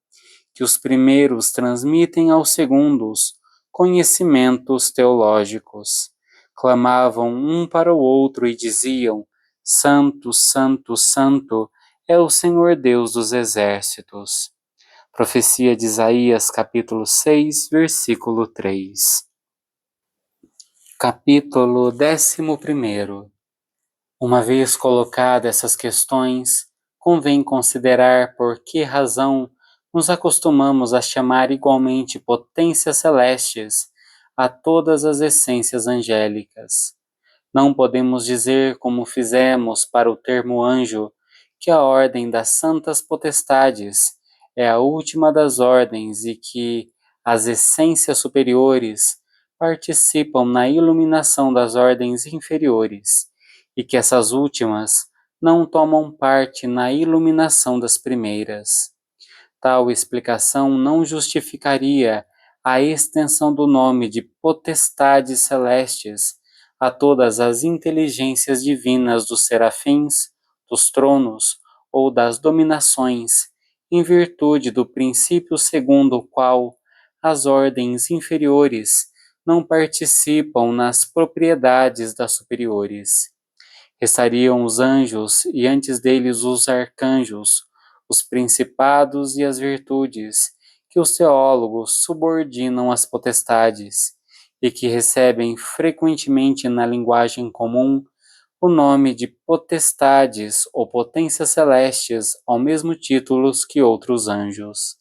Speaker 1: que os primeiros transmitem aos segundos conhecimentos teológicos. Clamavam um para o outro e diziam: Santo, Santo, Santo é o Senhor Deus dos exércitos. Profecia de Isaías, capítulo 6, versículo 3. Capítulo 11. Uma vez colocadas essas questões, convém considerar por que razão nos acostumamos a chamar igualmente potências celestes a todas as essências angélicas. Não podemos dizer, como fizemos para o termo anjo, que a ordem das santas potestades é a última das ordens e que as essências superiores participam na iluminação das ordens inferiores, e que essas últimas não tomam parte na iluminação das primeiras. Tal explicação não justificaria a extensão do nome de potestades celestes a todas as inteligências divinas dos serafins, dos tronos ou das dominações, em virtude do princípio segundo o qual as ordens inferiores não participam nas propriedades das superiores. Restariam os anjos e antes deles os arcanjos, os principados e as virtudes, que os teólogos subordinam às potestades e que recebem frequentemente na linguagem comum o nome de potestades ou potências celestes ao mesmo título que outros anjos.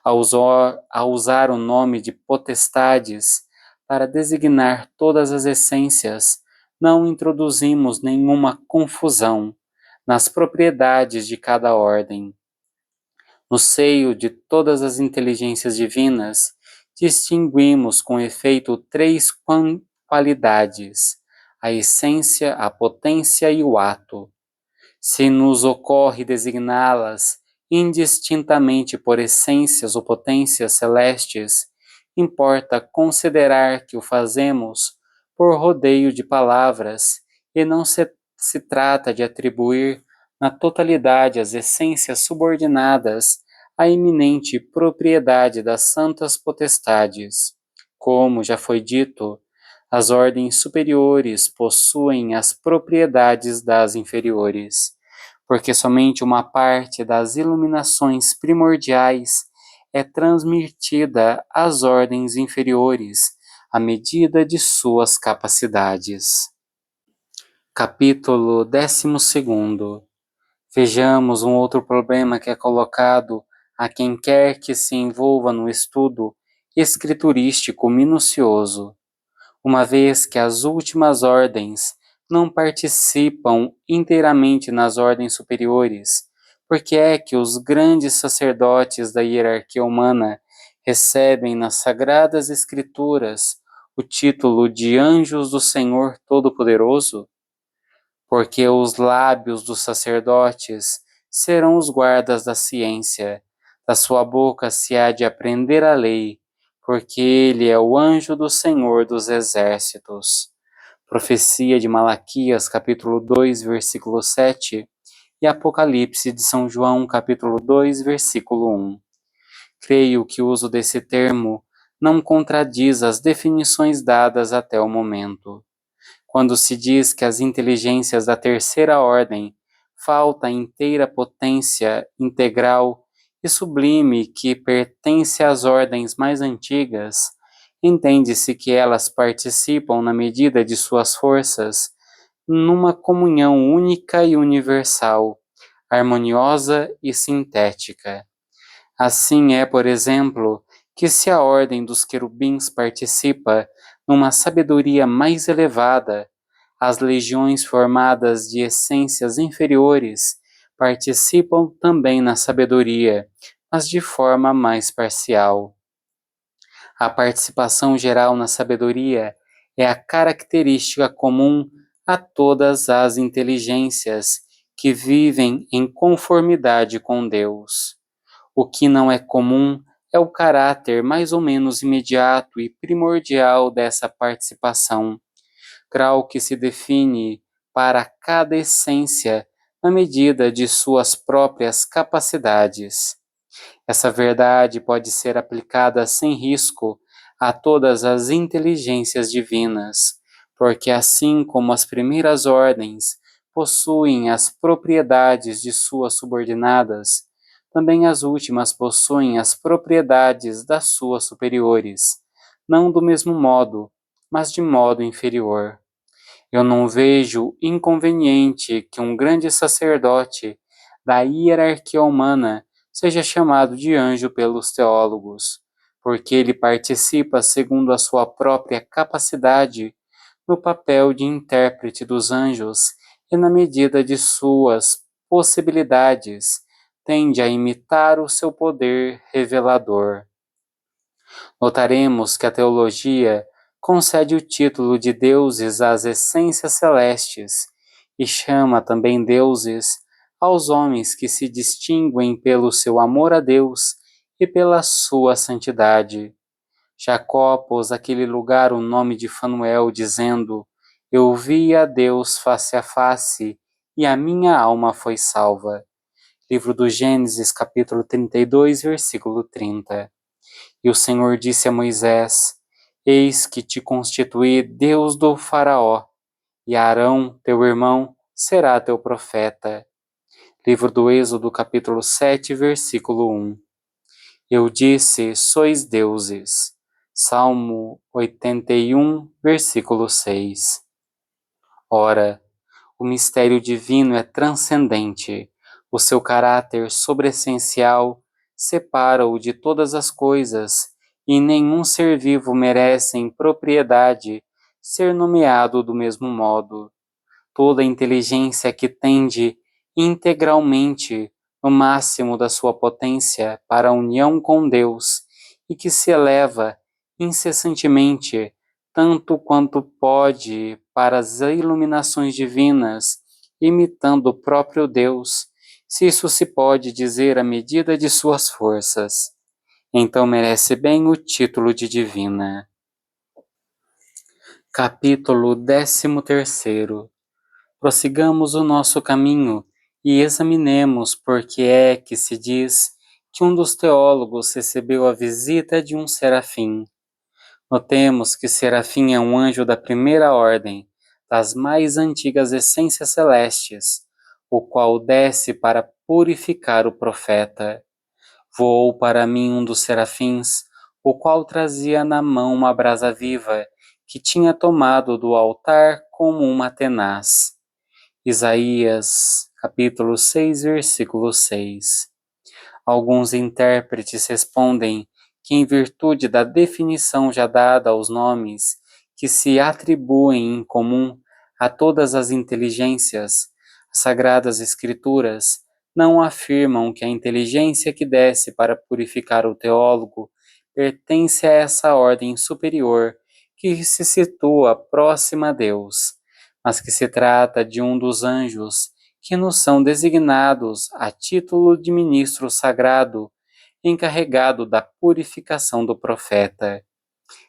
Speaker 1: Ao usar o nome de potestades para designar todas as essências, não introduzimos nenhuma confusão nas propriedades de cada ordem. No seio de todas as inteligências divinas, distinguimos com efeito três qualidades: a essência, a potência e o ato. Se nos ocorre designá-las indistintamente por essências ou potências celestes, importa considerar que o fazemos por rodeio de palavras e não se trata de atribuir na totalidade as essências subordinadas à eminente propriedade das santas potestades. Como já foi dito, as ordens superiores possuem as propriedades das inferiores, porque somente uma parte das iluminações primordiais é transmitida às ordens inferiores, à medida de suas capacidades. Capítulo 12. Vejamos um outro problema que é colocado a quem quer que se envolva no estudo escriturístico minucioso. Uma vez que as últimas ordens não participam inteiramente nas ordens superiores, porque é que os grandes sacerdotes da hierarquia humana recebem nas Sagradas Escrituras o título de anjos do Senhor Todo-Poderoso? Porque os lábios dos sacerdotes serão os guardas da ciência, da sua boca se há de aprender a lei, porque ele é o anjo do Senhor dos Exércitos. Profecia de Malaquias, capítulo 2, versículo 7, e Apocalipse de São João, capítulo 2, versículo 1. Creio que o uso desse termo não contradiz as definições dadas até o momento. Quando se diz que as inteligências da terceira ordem falta a inteira potência integral e sublime que pertence às ordens mais antigas, entende-se que elas participam na medida de suas forças numa comunhão única e universal, harmoniosa e sintética. Assim é, por exemplo, que se a ordem dos querubins participa numa sabedoria mais elevada, as legiões formadas de essências inferiores participam também na sabedoria, mas de forma mais parcial. A participação geral na sabedoria é a característica comum a todas as inteligências que vivem em conformidade com Deus. O que não é comum é o caráter mais ou menos imediato e primordial dessa participação, grau que se define para cada essência na medida de suas próprias capacidades. Essa verdade pode ser aplicada sem risco a todas as inteligências divinas, porque assim como as primeiras ordens possuem as propriedades de suas subordinadas, também as últimas possuem as propriedades das suas superiores, não do mesmo modo, mas de modo inferior. Eu não vejo inconveniente que um grande sacerdote da hierarquia humana seja chamado de anjo pelos teólogos, porque ele participa segundo a sua própria capacidade no papel de intérprete dos anjos e na medida de suas possibilidades tende a imitar o seu poder revelador. Notaremos que a teologia concede o título de deuses às essências celestes e chama também deuses aos homens que se distinguem pelo seu amor a Deus e pela sua santidade. Jacó pôs àquele lugar o nome de Fanuel, dizendo: Eu vi a Deus face a face, e a minha alma foi salva. Livro do Gênesis, capítulo 32, versículo 30. E o Senhor disse a Moisés: Eis que te constituí Deus do Faraó, e Arão, teu irmão, será teu profeta. Livro do Êxodo, capítulo 7, versículo 1. Eu disse, sois deuses. Salmo 81, versículo 6. Ora, o mistério divino é transcendente. O seu caráter sobreessencial separa-o de todas as coisas, e nenhum ser vivo merece em propriedade ser nomeado do mesmo modo. Toda inteligência que tende integralmente no máximo da sua potência para a união com Deus e que se eleva incessantemente, tanto quanto pode, para as iluminações divinas, imitando o próprio Deus, se isso se pode dizer à medida de suas forças, então merece bem o título de divina. Capítulo 13. Prossigamos o nosso caminho e examinemos por que é que se diz que um dos teólogos recebeu a visita de um serafim. Notemos que serafim é um anjo da primeira ordem, das mais antigas essências celestes, o qual desce para purificar o profeta. Voou para mim um dos serafins, o qual trazia na mão uma brasa viva, que tinha tomado do altar como uma tenaz. Isaías, capítulo 6, versículo 6. Alguns intérpretes respondem que, em virtude da definição já dada aos nomes que se atribuem em comum a todas as inteligências, as Sagradas Escrituras não afirmam que a inteligência que desce para purificar o teólogo pertence a essa ordem superior que se situa próxima a Deus, mas que se trata de um dos anjos que nos são designados a título de ministro sagrado, encarregado da purificação do profeta.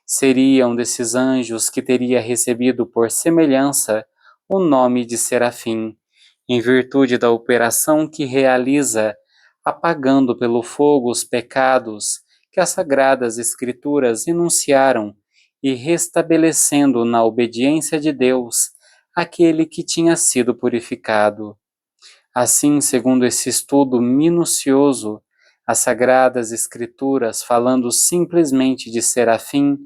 Speaker 1: Seria um desses anjos que teria recebido por semelhança o nome de serafim, em virtude da operação que realiza, apagando pelo fogo os pecados que as Sagradas Escrituras enunciaram e restabelecendo na obediência de Deus aquele que tinha sido purificado. Assim, segundo esse estudo minucioso, as Sagradas Escrituras, falando simplesmente de serafim,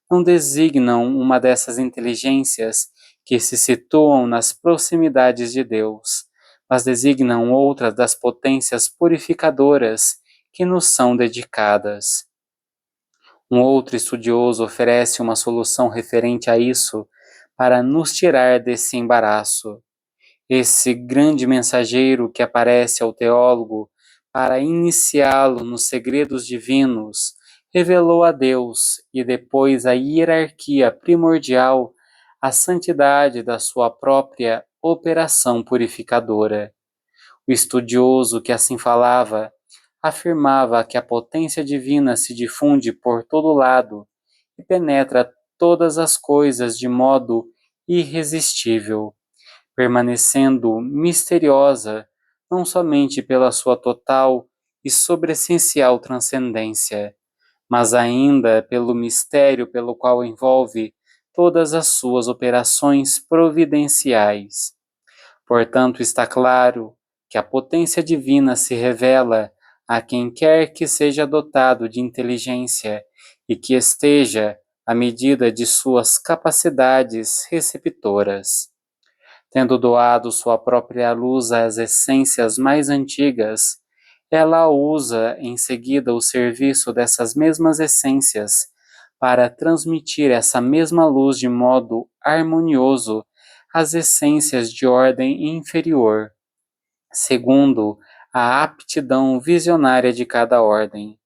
Speaker 1: não designam uma dessas inteligências que se situam nas proximidades de Deus, mas designam outra das potências purificadoras que nos são dedicadas. Um outro estudioso oferece uma solução referente a isso para nos tirar desse embaraço. Esse grande mensageiro que aparece ao teólogo para iniciá-lo nos segredos divinos, revelou a Deus e depois a hierarquia primordial, a santidade da sua própria operação purificadora. O estudioso que assim falava, afirmava que a potência divina se difunde por todo lado e penetra todas as coisas de modo irresistível, permanecendo misteriosa não somente pela sua total e sobreessencial transcendência, mas ainda pelo mistério pelo qual envolve todas as suas operações providenciais. Portanto, está claro que a potência divina se revela a quem quer que seja dotado de inteligência e que esteja à medida de suas capacidades receptoras. Tendo doado sua própria luz às essências mais antigas, ela usa em seguida o serviço dessas mesmas essências para transmitir essa mesma luz de modo harmonioso às essências de ordem inferior, segundo a aptidão visionária de cada ordem.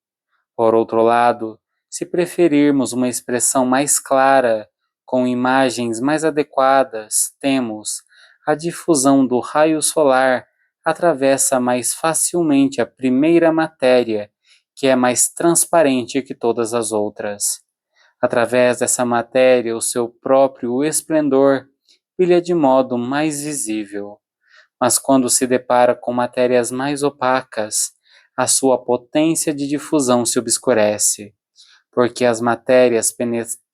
Speaker 1: Por outro lado, se preferirmos uma expressão mais clara, com imagens mais adequadas, temos a difusão do raio solar atravessa mais facilmente a primeira matéria, que é mais transparente que todas as outras. Através dessa matéria, o seu próprio esplendor brilha de modo mais visível. Mas quando se depara com matérias mais opacas, a sua potência de difusão se obscurece, porque as matérias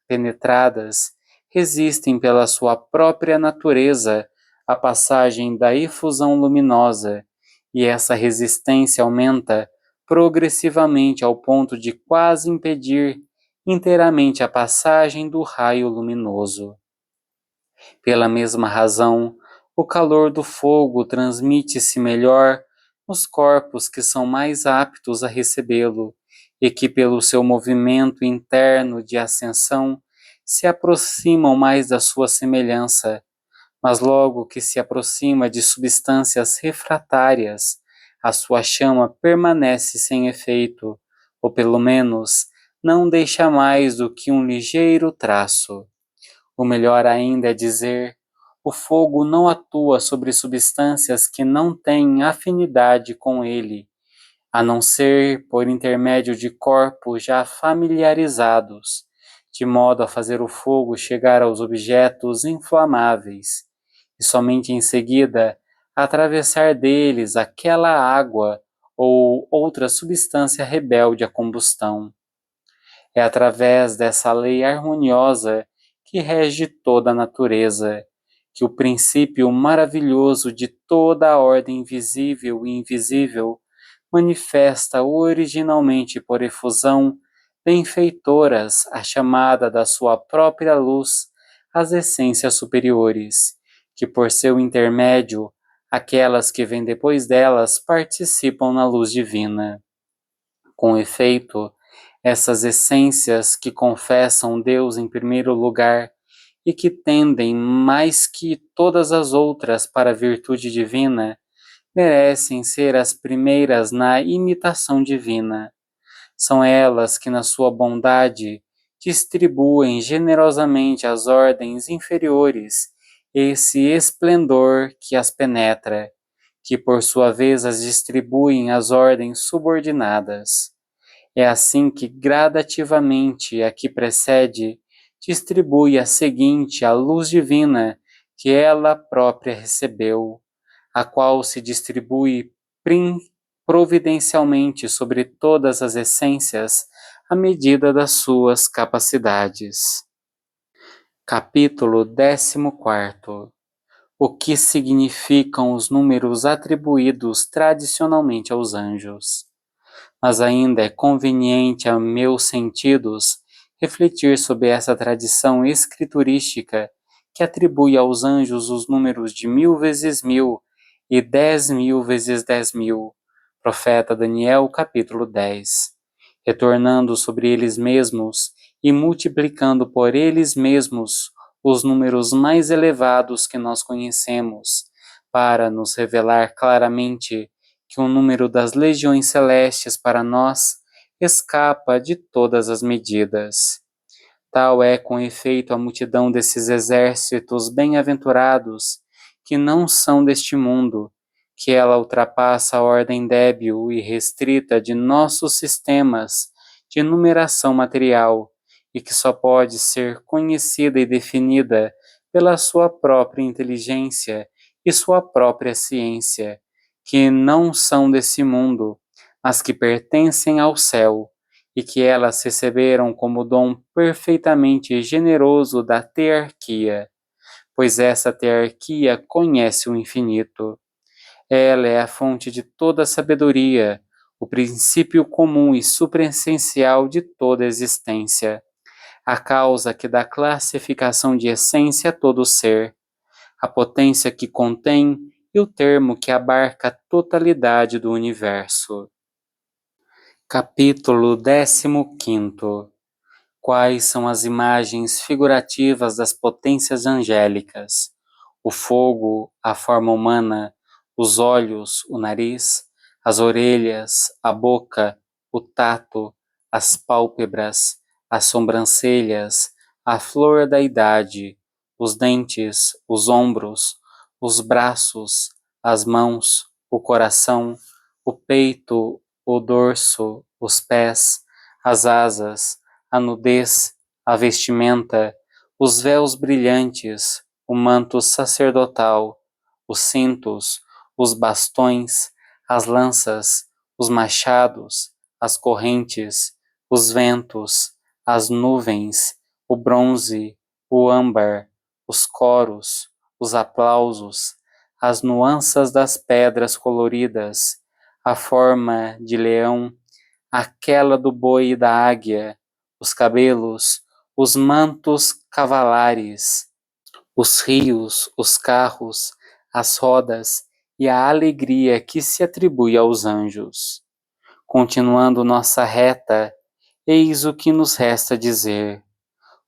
Speaker 1: penetradas resistem pela sua própria natureza à passagem da efusão luminosa, e essa resistência aumenta progressivamente ao ponto de quase impedir inteiramente a passagem do raio luminoso. Pela mesma razão, o calor do fogo transmite-se melhor nos corpos que são mais aptos a recebê-lo e que, pelo seu movimento interno de ascensão, se aproximam mais da sua semelhança, mas logo que se aproxima de substâncias refratárias, a sua chama permanece sem efeito, ou pelo menos não deixa mais do que um ligeiro traço. O melhor ainda é dizer, o fogo não atua sobre substâncias que não têm afinidade com ele, a não ser por intermédio de corpos já familiarizados, de modo a fazer o fogo chegar aos objetos inflamáveis, e somente em seguida atravessar deles aquela água ou outra substância rebelde à combustão. É através dessa lei harmoniosa que rege toda a natureza, que o princípio maravilhoso de toda a ordem visível e invisível manifesta originalmente por efusão benfeitoras a chamada da sua própria luz às essências superiores, que por seu intermédio, aquelas que vêm depois delas participam na luz divina. Com efeito, essas essências que confessam Deus em primeiro lugar e que tendem mais que todas as outras para a virtude divina, merecem ser as primeiras na imitação divina. São elas que, na sua bondade, distribuem generosamente às ordens inferiores esse esplendor que as penetra, que por sua vez as distribuem às ordens subordinadas. É assim que gradativamente a que precede distribui a seguinte a luz divina que ela própria recebeu, a qual se distribui providencialmente sobre todas as essências à medida das suas capacidades. Capítulo 14. O que significam os números atribuídos tradicionalmente aos anjos? Mas ainda é conveniente a meus sentidos refletir sobre essa tradição escriturística que atribui aos anjos os números de 1000 vezes 1000 e 10.000 vezes 10.000. Profeta Daniel, capítulo 10. Retornando sobre eles mesmos e multiplicando por eles mesmos os números mais elevados que nós conhecemos, para nos revelar claramente que o número das legiões celestes para nós escapa de todas as medidas. Tal é, com efeito, a multidão desses exércitos bem-aventurados, que não são deste mundo, que ela ultrapassa a ordem débil e restrita de nossos sistemas de numeração material, e que só pode ser conhecida e definida pela sua própria inteligência e sua própria ciência, que não são desse mundo, mas que pertencem ao céu, e que elas receberam como dom perfeitamente generoso da tearquia, pois essa tearquia conhece o infinito. Ela é a fonte de toda a sabedoria, o princípio comum e supraessencial de toda a existência, a causa que dá classificação de essência a todo ser, a potência que contém e o termo que abarca a totalidade do universo. Capítulo 15. Quais são as imagens figurativas das potências angélicas? O fogo, a forma humana, os olhos, o nariz, as orelhas, a boca, o tato, as pálpebras, as sobrancelhas, a flor da idade, os dentes, os ombros, os braços, as mãos, o coração, o peito, o dorso, os pés, as asas, a nudez, a vestimenta, os véus brilhantes, o manto sacerdotal, os cintos, os bastões, as lanças, os machados, as correntes, os ventos, as nuvens, o bronze, o âmbar, os coros, os aplausos, as nuanças das pedras coloridas, a forma de leão, aquela do boi e da águia, os cabelos, os mantos cavalares, os rios, os carros, as rodas e a alegria que se atribui aos anjos. Continuando nossa reta, eis o que nos resta dizer.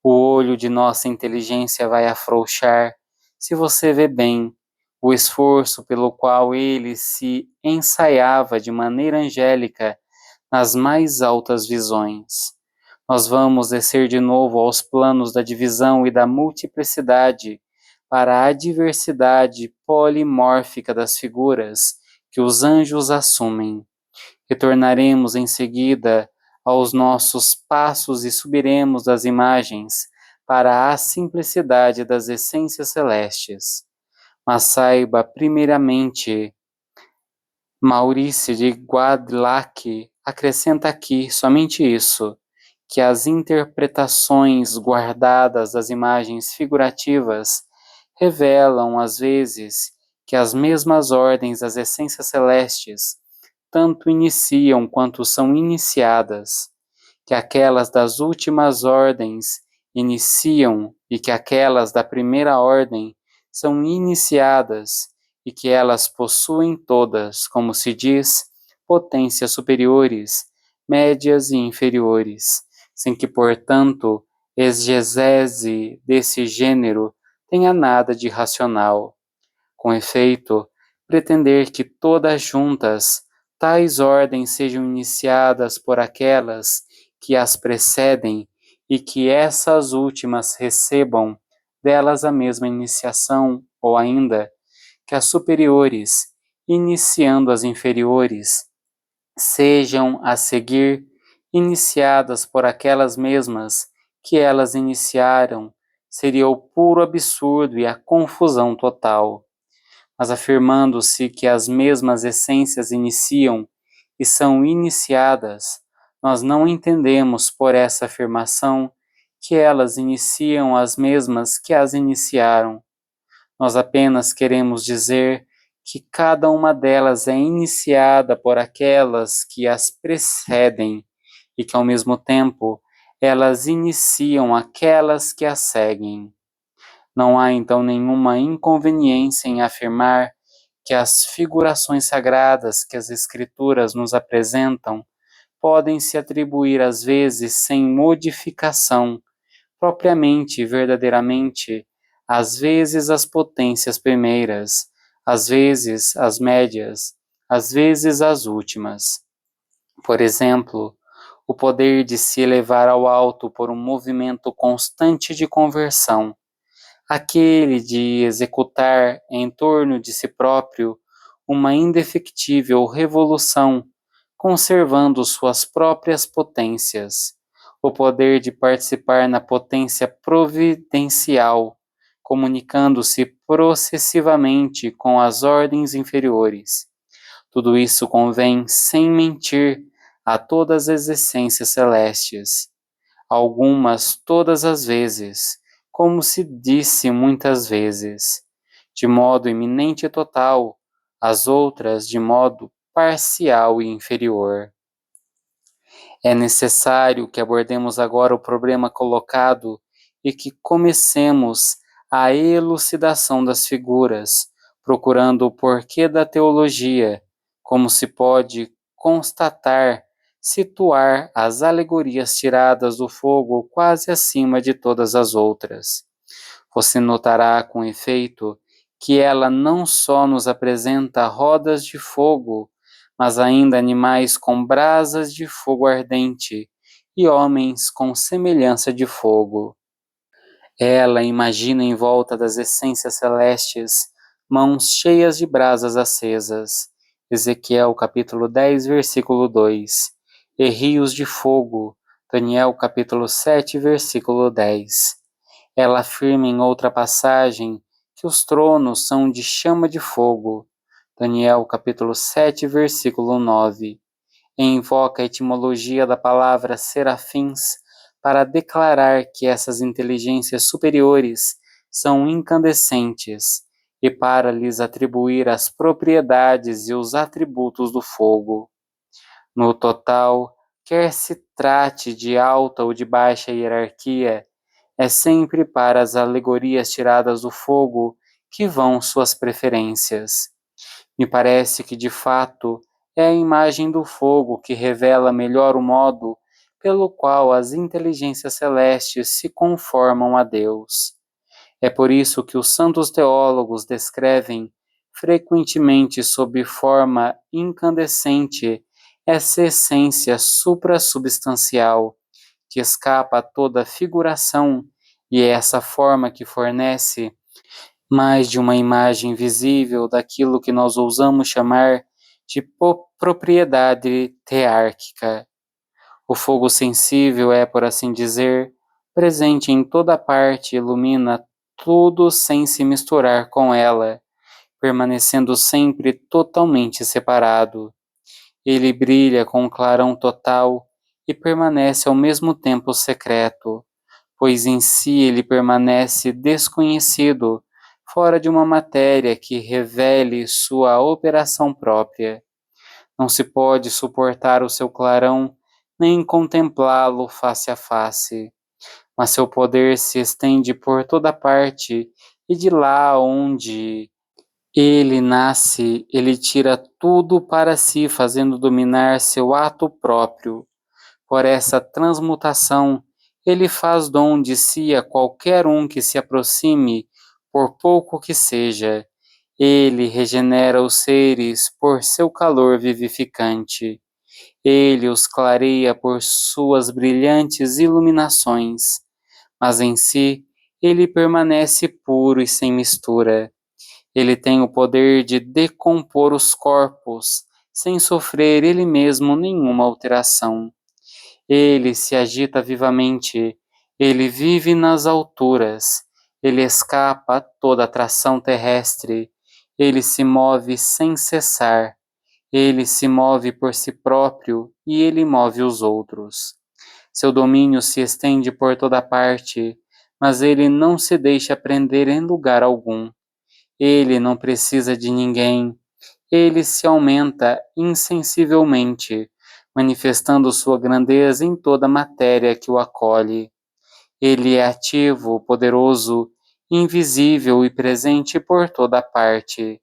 Speaker 1: O olho de nossa inteligência vai afrouxar, se você vê bem, o esforço pelo qual ele se ensaiava de maneira angélica nas mais altas visões. Nós vamos descer de novo aos planos da divisão e da multiplicidade, para a diversidade polimórfica das figuras que os anjos assumem. Retornaremos em seguida aos nossos passos e subiremos das imagens para a simplicidade das essências celestes. Mas saiba, primeiramente, Maurício de Guadlac acrescenta aqui somente isso, que as interpretações guardadas das imagens figurativas revelam, às vezes, que as mesmas ordens das essências celestes tanto iniciam quanto são iniciadas, que aquelas das últimas ordens iniciam e que aquelas da primeira ordem são iniciadas e que elas possuem todas, como se diz, potências superiores, médias e inferiores, sem que, portanto, exegese desse gênero tenha nada de racional. Com efeito, pretender que todas juntas tais ordens sejam iniciadas por aquelas que as precedem e que essas últimas recebam delas a mesma iniciação, ou ainda, que as superiores, iniciando as inferiores, sejam a seguir iniciadas por aquelas mesmas que elas iniciaram, seria o puro absurdo e a confusão total. Mas afirmando-se que as mesmas essências iniciam e são iniciadas, nós não entendemos por essa afirmação que elas iniciam as mesmas que as iniciaram. Nós apenas queremos dizer que cada uma delas é iniciada por aquelas que as precedem e que, ao mesmo tempo, elas iniciam aquelas que as seguem. Não há então nenhuma inconveniência em afirmar que as figurações sagradas que as Escrituras nos apresentam podem se atribuir às vezes sem modificação, propriamente e verdadeiramente, às vezes às potências primeiras, às vezes às médias, às vezes às últimas. Por exemplo, o poder de se elevar ao alto por um movimento constante de conversão, aquele de executar em torno de si próprio uma indefectível revolução, conservando suas próprias potências, o poder de participar na potência providencial, comunicando-se processivamente com as ordens inferiores. Tudo isso convém, sem mentir, a todas as essências celestes, algumas todas as vezes, como se disse muitas vezes, de modo eminente e total, as outras de modo parcial e inferior. É necessário que abordemos agora o problema colocado e que comecemos a elucidação das figuras, procurando o porquê da teologia, como se pode constatar, situar as alegorias tiradas do fogo quase acima de todas as outras. Você notará, com efeito, que ela não só nos apresenta rodas de fogo, mas ainda animais com brasas de fogo ardente e homens com semelhança de fogo. Ela imagina em volta das essências celestes mãos cheias de brasas acesas, Ezequiel capítulo 10, versículo 2, e rios de fogo, Daniel capítulo 7, versículo 10. Ela afirma em outra passagem que os tronos são de chama de fogo, Daniel capítulo 7, versículo 9, e invoca a etimologia da palavra serafins para declarar que essas inteligências superiores são incandescentes e para lhes atribuir as propriedades e os atributos do fogo. No total, quer se trate de alta ou de baixa hierarquia, é sempre para as alegorias tiradas do fogo que vão suas preferências. Me parece que, de fato, é a imagem do fogo que revela melhor o modo pelo qual as inteligências celestes se conformam a Deus. É por isso que os santos teólogos descrevem frequentemente sob forma incandescente essa essência suprassubstancial que escapa a toda figuração e é essa forma que fornece mais de uma imagem visível daquilo que nós ousamos chamar de propriedade teárquica. O fogo sensível é, por assim dizer, presente em toda parte e ilumina tudo sem se misturar com ela, permanecendo sempre totalmente separado. Ele brilha com um clarão total e permanece ao mesmo tempo secreto, pois em si ele permanece desconhecido, fora de uma matéria que revele sua operação própria. Não se pode suportar o seu clarão, nem contemplá-lo face a face, mas seu poder se estende por toda parte, e de lá onde ele nasce, ele tira tudo para si, fazendo dominar seu ato próprio. Por essa transmutação, ele faz dom de si a qualquer um que se aproxime, por pouco que seja. Ele regenera os seres por seu calor vivificante. Ele os clareia por suas brilhantes iluminações, mas em si ele permanece puro e sem mistura. Ele tem o poder de decompor os corpos, sem sofrer ele mesmo nenhuma alteração. Ele se agita vivamente, ele vive nas alturas, ele escapa a toda atração terrestre, ele se move sem cessar, ele se move por si próprio e ele move os outros. Seu domínio se estende por toda parte, mas ele não se deixa prender em lugar algum. Ele não precisa de ninguém. Ele se aumenta insensivelmente, manifestando sua grandeza em toda a matéria que o acolhe. Ele é ativo, poderoso, invisível e presente por toda parte.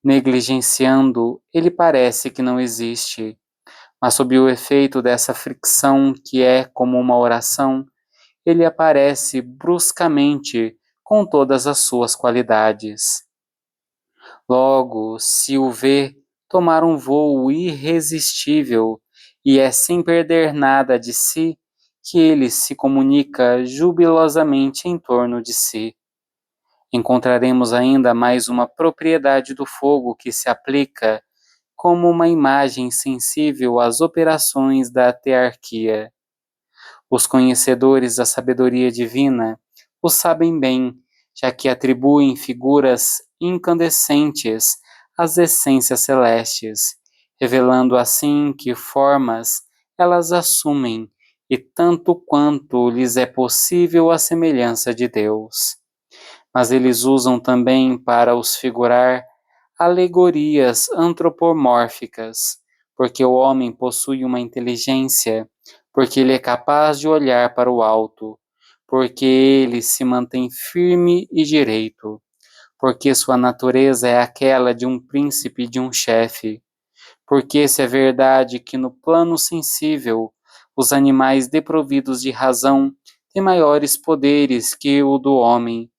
Speaker 1: Negligenciando, ele parece que não existe, mas sob o efeito dessa fricção que é como uma oração, ele aparece bruscamente com todas as suas qualidades. Logo, se o vê tomar um voo irresistível, e é sem perder nada de si que ele se comunica jubilosamente em torno de si. Encontraremos ainda mais uma propriedade do fogo que se aplica como uma imagem sensível às operações da tearquia. Os conhecedores da sabedoria divina o sabem bem, já que atribuem figuras incandescentes às essências celestes, revelando assim que formas elas assumem, e tanto quanto lhes é possível a semelhança de Deus. Mas eles usam também para os figurar alegorias antropomórficas, porque o homem possui uma inteligência, porque ele é capaz de olhar para o alto, porque ele se mantém firme e direito, porque sua natureza é aquela de um príncipe e de um chefe, porque se é verdade que no plano sensível os animais deprovidos de razão têm maiores poderes que o do homem.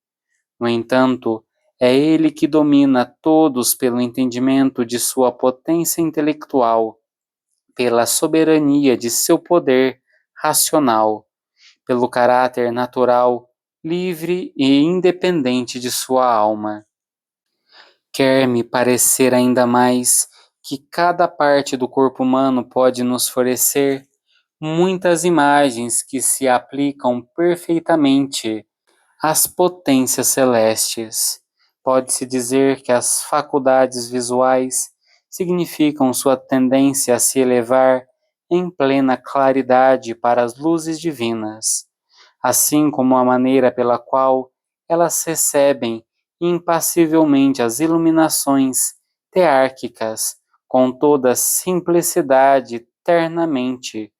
Speaker 1: No entanto, é ele que domina todos pelo entendimento de sua potência intelectual, pela soberania de seu poder racional, pelo caráter natural, livre e independente de sua alma. Quer-me parecer ainda mais que cada parte do corpo humano pode nos fornecer muitas imagens que se aplicam perfeitamente às potências celestes. Pode-se dizer que as faculdades visuais significam sua tendência a se elevar em plena claridade para as luzes divinas, assim como a maneira pela qual elas recebem impassivelmente as iluminações teárquicas, com toda simplicidade ternamente,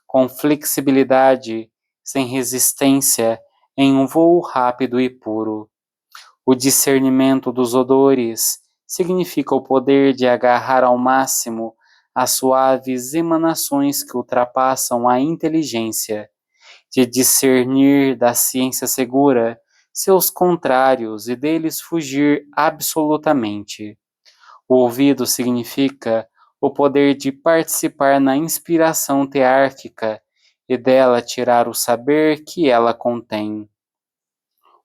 Speaker 1: com flexibilidade, sem resistência, em um voo rápido e puro. O discernimento dos odores significa o poder de agarrar ao máximo as suaves emanações que ultrapassam a inteligência, de discernir da ciência segura seus contrários e deles fugir absolutamente. O ouvido significa o poder de participar na inspiração teárquica e dela tirar o saber que ela contém.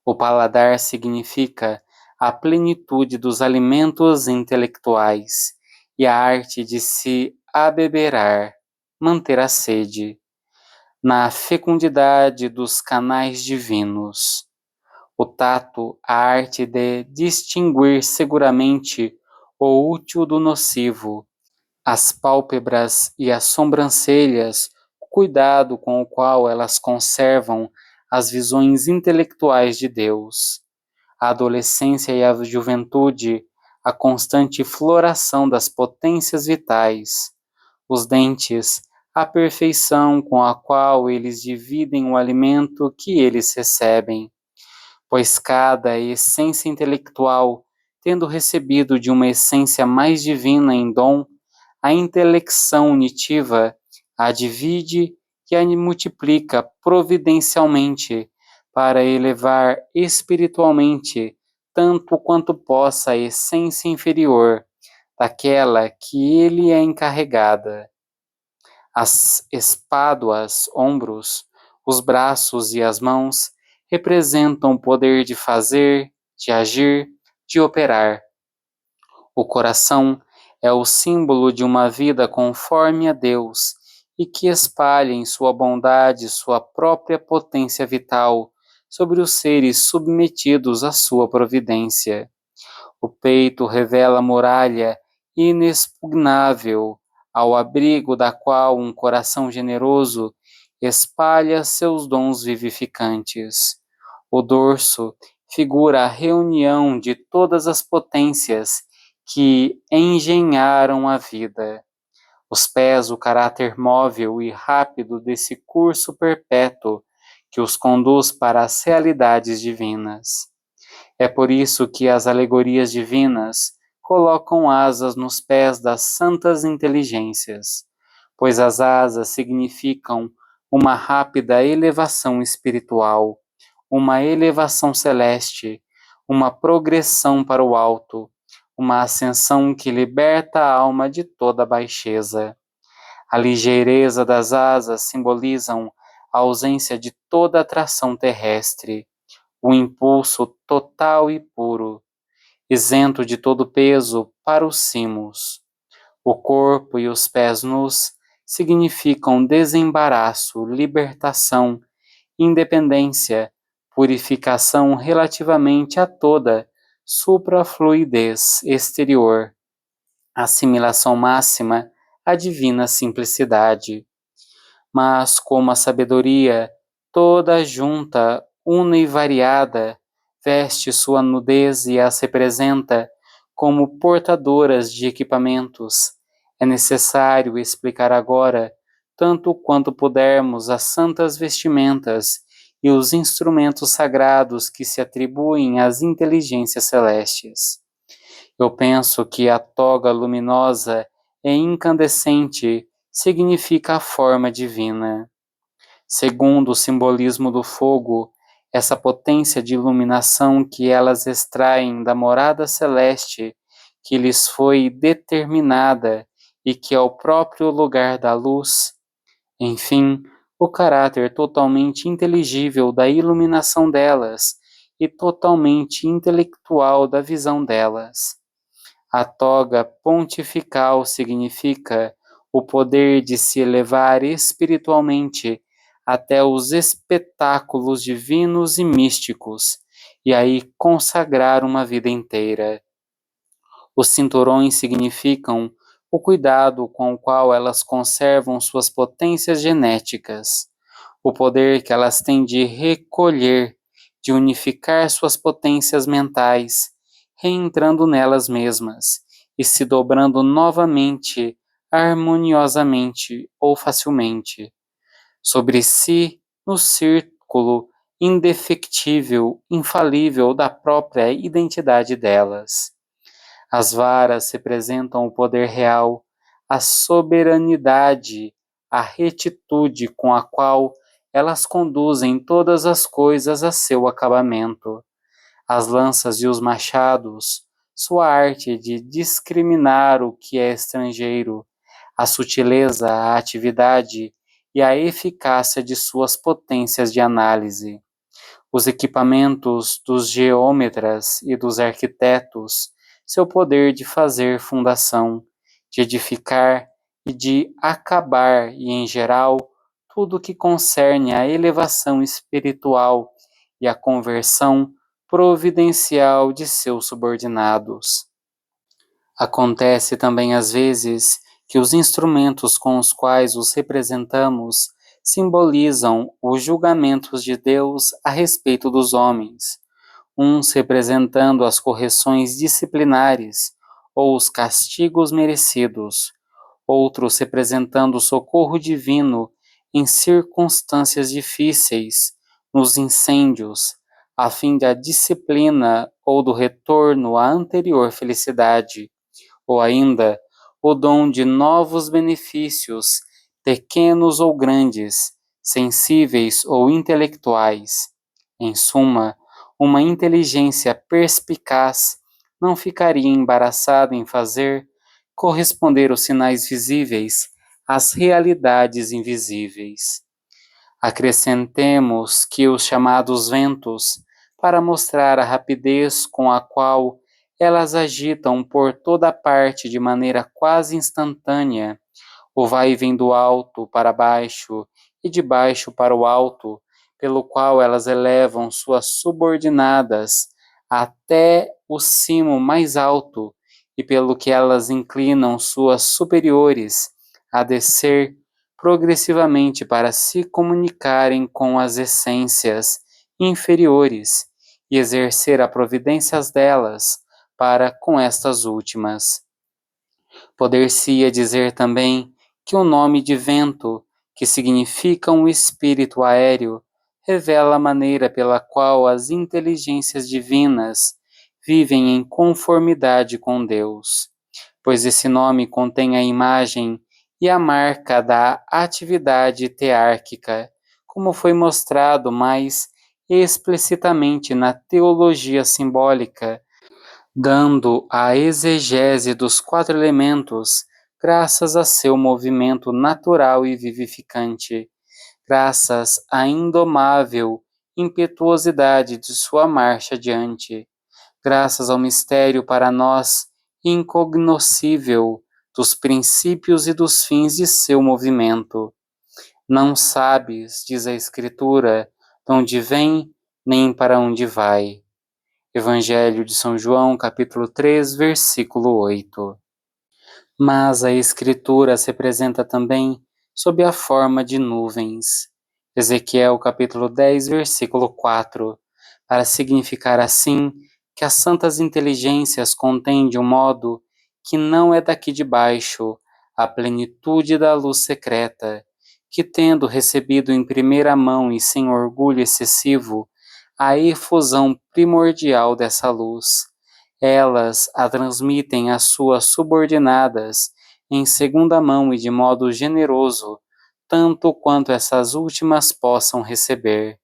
Speaker 1: O paladar significa a plenitude dos alimentos intelectuais e a arte de se abeberar, manter a sede, na fecundidade dos canais divinos. O tato, a arte de distinguir seguramente o útil do nocivo. As pálpebras e as sobrancelhas, o cuidado com o qual elas conservam as visões intelectuais de Deus. A adolescência e a juventude, a constante floração das potências vitais. Os dentes, a perfeição com a qual eles dividem o alimento que eles recebem, pois cada essência intelectual, tendo recebido de uma essência mais divina em dom, a intelecção unitiva a divide e a multiplica providencialmente para elevar espiritualmente tanto quanto possa a essência inferior daquela que ele é encarregada. As espáduas, ombros, os braços e as mãos representam o poder de fazer, de agir, de operar. O coração é o símbolo de uma vida conforme a Deus e que espalha em sua bondade sua própria potência vital sobre os seres submetidos à sua providência. O peito revela a muralha inexpugnável, ao abrigo da qual um coração generoso espalha seus dons vivificantes. O dorso figura a reunião de todas as potências que engenharam a vida. Os pés, o caráter móvel e rápido desse curso perpétuo que os conduz para as realidades divinas. É por isso que as alegorias divinas colocam asas nos pés das santas inteligências, pois as asas significam uma rápida elevação espiritual, uma elevação celeste, uma progressão para o alto, uma ascensão que liberta a alma de toda baixeza. A ligeireza das asas simbolizam a ausência de toda atração terrestre, o impulso total e puro, isento de todo peso para os cimos. O corpo e os pés nus significam desembaraço, libertação, independência, purificação relativamente a toda suprafluidez exterior, assimilação máxima à divina simplicidade. Mas como a sabedoria, toda junta, una e variada, veste sua nudez e as representa como portadoras de equipamentos, é necessário explicar agora, tanto quanto pudermos, as santas vestimentas e os instrumentos sagrados que se atribuem às inteligências celestes. Eu penso que a toga luminosa e incandescente significa a forma divina. Segundo o simbolismo do fogo, essa potência de iluminação que elas extraem da morada celeste que lhes foi determinada e que é o próprio lugar da luz. Enfim, o caráter totalmente inteligível da iluminação delas e totalmente intelectual da visão delas. A toga pontifical significa o poder de se elevar espiritualmente até os espetáculos divinos e místicos, e aí consagrar uma vida inteira. Os cinturões significam o cuidado com o qual elas conservam suas potências genéticas, o poder que elas têm de recolher, de unificar suas potências mentais reentrando nelas mesmas e se dobrando novamente, harmoniosamente ou facilmente, sobre si no círculo indefectível, infalível da própria identidade delas. As varas representam o poder real, a soberanidade, a retitude com a qual elas conduzem todas as coisas a seu acabamento. As lanças e os machados, sua arte de discriminar o que é estrangeiro, a sutileza, a atividade e a eficácia de suas potências de análise. Os equipamentos dos geômetras e dos arquitetos, seu poder de fazer fundação, de edificar e de acabar, e em geral, tudo que concerne a elevação espiritual e a conversão providencial de seus subordinados. Acontece também às vezes que os instrumentos com os quais os representamos simbolizam os julgamentos de Deus a respeito dos homens, uns representando as correções disciplinares ou os castigos merecidos, outros representando o socorro divino em circunstâncias difíceis, nos incêndios, a fim da disciplina ou do retorno à anterior felicidade, ou ainda o dom de novos benefícios, pequenos ou grandes, sensíveis ou intelectuais. Em suma, uma inteligência perspicaz não ficaria embaraçada em fazer corresponder os sinais visíveis às realidades invisíveis. Acrescentemos que os chamados ventos, para mostrar a rapidez com a qual elas agitam por toda parte de maneira quase instantânea, o vai e vem do alto para baixo e de baixo para o alto, pelo qual elas elevam suas subordinadas até o cimo mais alto, e pelo que elas inclinam suas superiores a descer progressivamente para se comunicarem com as essências inferiores e exercer a providências delas para com estas últimas. Poder-se-ia dizer também que o nome de vento, que significa um espírito aéreo, revela a maneira pela qual as inteligências divinas vivem em conformidade com Deus, pois esse nome contém a imagem e a marca da atividade teárquica, como foi mostrado mais explicitamente na teologia simbólica, dando a exegese dos 4 elementos, graças a seu movimento natural e vivificante, graças à indomável impetuosidade de sua marcha adiante, graças ao mistério para nós incognoscível dos princípios e dos fins de seu movimento. Não sabes, diz a Escritura, de onde vem, nem para onde vai. Evangelho de São João, capítulo 3, versículo 8. Mas a Escritura se apresenta também sob a forma de nuvens. Ezequiel, capítulo 10, versículo 4, para significar assim que as santas inteligências contêm de um modo que não é daqui de baixo a plenitude da luz secreta, que tendo recebido em primeira mão e sem orgulho excessivo a efusão primordial dessa luz, elas a transmitem às suas subordinadas em segunda mão e de modo generoso, tanto quanto essas últimas possam receber.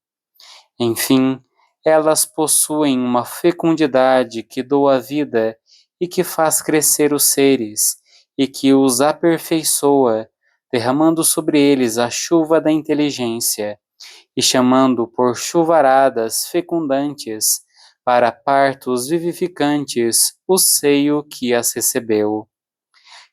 Speaker 1: Enfim, elas possuem uma fecundidade que doa vida e que faz crescer os seres, e que os aperfeiçoa, derramando sobre eles a chuva da inteligência, e chamando por chuvaradas fecundantes, para partos vivificantes, o seio que as recebeu.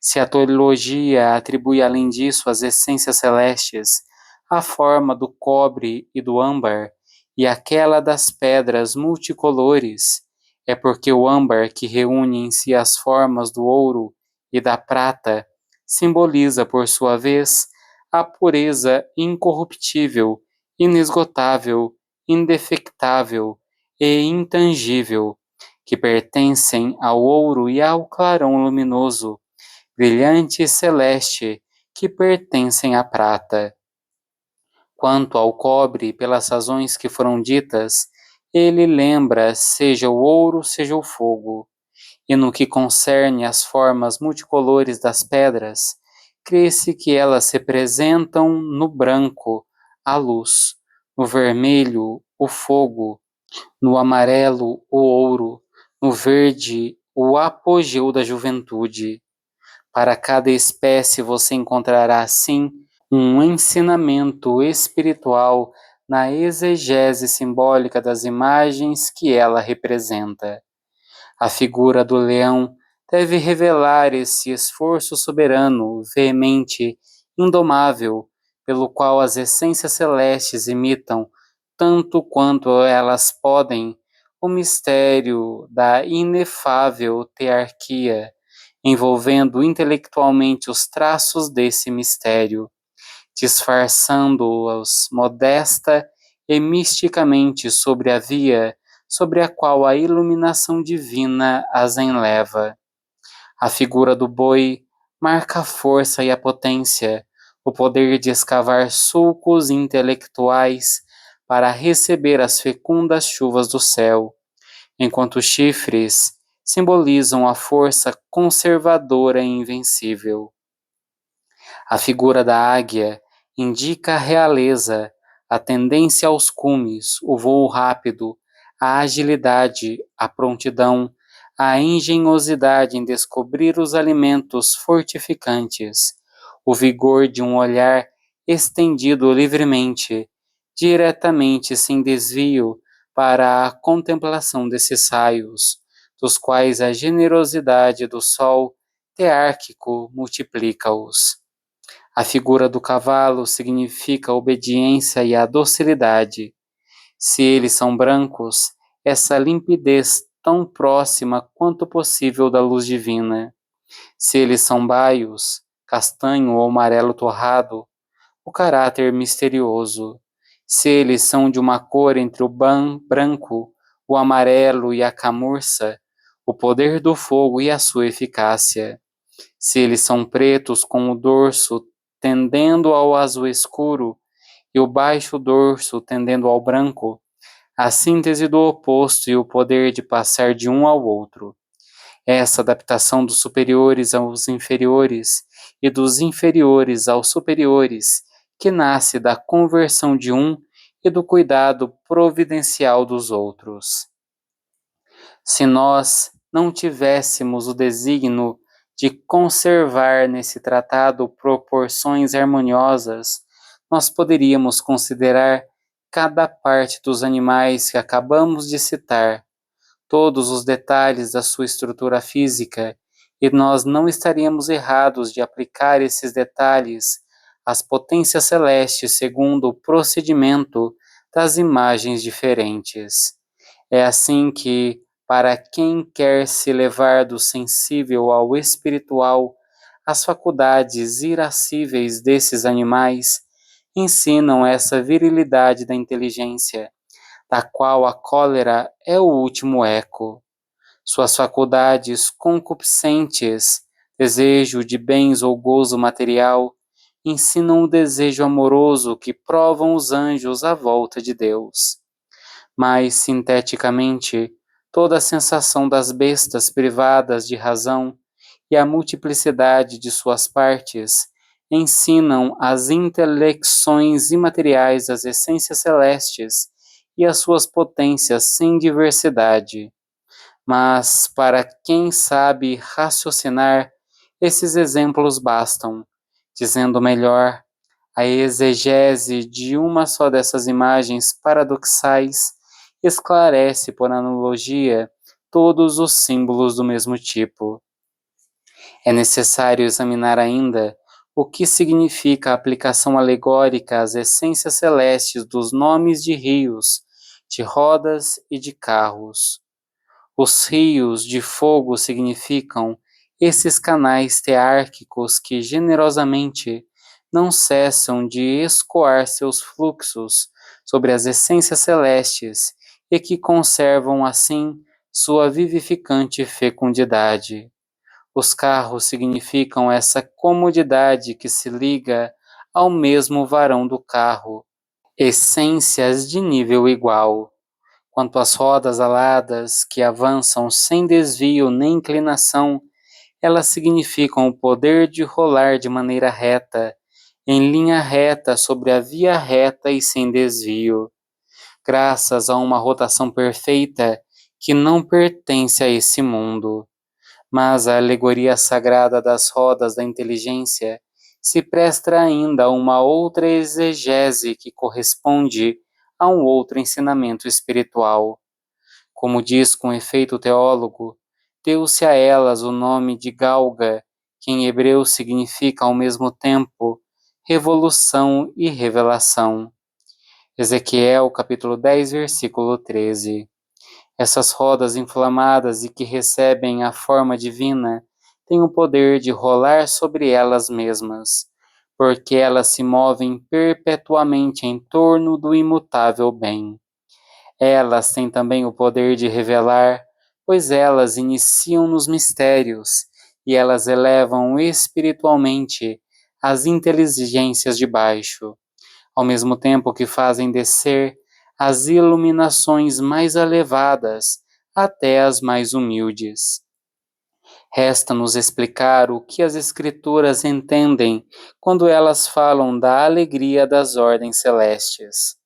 Speaker 1: Se a teologia atribui além disso às essências celestes, a forma do cobre e do âmbar, e aquela das pedras multicolores, é porque o âmbar, que reúne em si as formas do ouro e da prata, simboliza, por sua vez, a pureza incorruptível, inesgotável, indefectável e intangível, que pertencem ao ouro e ao clarão luminoso, brilhante e celeste, que pertencem à prata. Quanto ao cobre, pelas razões que foram ditas, ele lembra, seja o ouro, seja o fogo. E no que concerne às formas multicolores das pedras, crê-se que elas representam no branco a luz, no vermelho o fogo, no amarelo o ouro, no verde o apogeu da juventude. Para cada espécie você encontrará, assim, um ensinamento espiritual na exegese simbólica das imagens que ela representa. A figura do leão deve revelar esse esforço soberano, veemente, indomável, pelo qual as essências celestes imitam, tanto quanto elas podem, o mistério da inefável tearquia, envolvendo intelectualmente os traços desse mistério, disfarçando-os modesta e misticamente sobre a via sobre a qual a iluminação divina as enleva. A figura do boi marca a força e a potência, o poder de escavar sulcos intelectuais para receber as fecundas chuvas do céu, enquanto os chifres simbolizam a força conservadora e invencível. A figura da águia indica a realeza, a tendência aos cumes, o voo rápido, a agilidade, a prontidão, a engenhosidade em descobrir os alimentos fortificantes, o vigor de um olhar estendido livremente, diretamente sem desvio para a contemplação desses raios, dos quais a generosidade do sol teárquico multiplica-os. A figura do cavalo significa a obediência e a docilidade. Se eles são brancos, essa limpidez tão próxima quanto possível da luz divina. Se eles são baios, castanho ou amarelo torrado, o caráter misterioso. Se eles são de uma cor entre o branco, o amarelo e a camurça, o poder do fogo e a sua eficácia. Se eles são pretos com o dorso tendendo ao azul escuro e o baixo dorso tendendo ao branco, a síntese do oposto e o poder de passar de um ao outro. Essa adaptação dos superiores aos inferiores e dos inferiores aos superiores, que nasce da conversão de um e do cuidado providencial dos outros. Se nós não tivéssemos o desígnio de conservar nesse tratado proporções harmoniosas, nós poderíamos considerar cada parte dos animais que acabamos de citar, todos os detalhes da sua estrutura física, e nós não estaríamos errados de aplicar esses detalhes às potências celestes segundo o procedimento das imagens diferentes. É assim que, para quem quer se levar do sensível ao espiritual, as faculdades irascíveis desses animais ensinam essa virilidade da inteligência, da qual a cólera é o último eco. Suas faculdades concupiscentes, desejo de bens ou gozo material, ensinam o desejo amoroso que provam os anjos à volta de Deus. Mas, sinteticamente, toda a sensação das bestas privadas de razão e a multiplicidade de suas partes ensinam as intelecções imateriais das essências celestes e as suas potências sem diversidade. Mas, para quem sabe raciocinar, esses exemplos bastam. Dizendo melhor, a exegese de uma só dessas imagens paradoxais esclarece, por analogia, todos os símbolos do mesmo tipo. É necessário examinar ainda o que significa a aplicação alegórica às essências celestes dos nomes de rios, de rodas e de carros. Os rios de fogo significam esses canais teárquicos que generosamente não cessam de escoar seus fluxos sobre as essências celestes e que conservam assim sua vivificante fecundidade. Os carros significam essa comodidade que se liga ao mesmo varão do carro, essências de nível igual. Quanto às rodas aladas que avançam sem desvio nem inclinação, elas significam o poder de rolar de maneira reta, em linha reta sobre a via reta e sem desvio, graças a uma rotação perfeita que não pertence a esse mundo. Mas a alegoria sagrada das rodas da inteligência se presta ainda a uma outra exegese que corresponde a um outro ensinamento espiritual. Como diz com efeito o teólogo, deu-se a elas o nome de Galga, que em hebreu significa ao mesmo tempo revolução e revelação. Ezequiel capítulo 10, versículo 13. Essas rodas inflamadas e que recebem a forma divina têm o poder de rolar sobre elas mesmas, porque elas se movem perpetuamente em torno do imutável bem. Elas têm também o poder de revelar, pois elas iniciam nos mistérios e elas elevam espiritualmente as inteligências de baixo, ao mesmo tempo que fazem descer as iluminações mais elevadas até as mais humildes. Resta-nos explicar o que as Escrituras entendem quando elas falam da alegria das ordens celestes.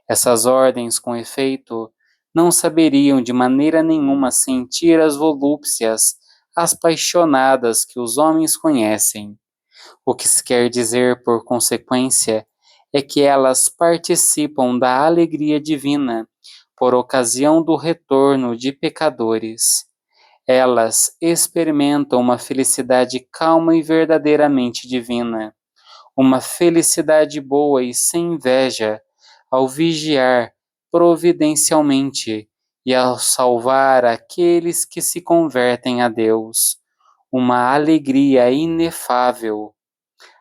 Speaker 1: Essas ordens, com efeito, não saberiam de maneira nenhuma sentir as volúpcias apaixonadas que os homens conhecem. O que se quer dizer, por consequência, é que elas participam da alegria divina por ocasião do retorno de pecadores. Elas experimentam uma felicidade calma e verdadeiramente divina, uma felicidade boa e sem inveja, ao vigiar providencialmente e ao salvar aqueles que se convertem a Deus, uma alegria inefável,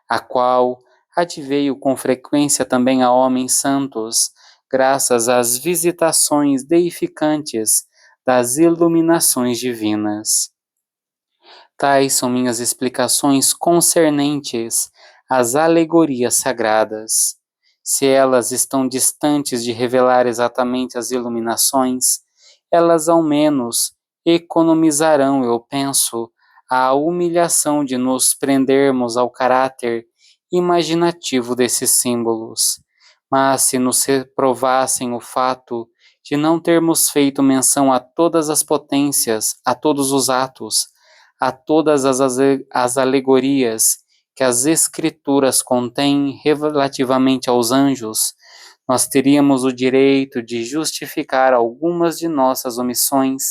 Speaker 1: a qual adveio com frequência também a homens santos, graças às visitações deificantes das iluminações divinas. Tais são minhas explicações concernentes às alegorias sagradas. Se elas estão distantes de revelar exatamente as iluminações, elas ao menos economizarão, eu penso, a humilhação de nos prendermos ao caráter imaginativo desses símbolos. Mas se nos reprovassem o fato de não termos feito menção a todas as potências, a todos os atos, a todas as alegorias que as Escrituras contêm relativamente aos anjos, nós teríamos o direito de justificar algumas de nossas omissões,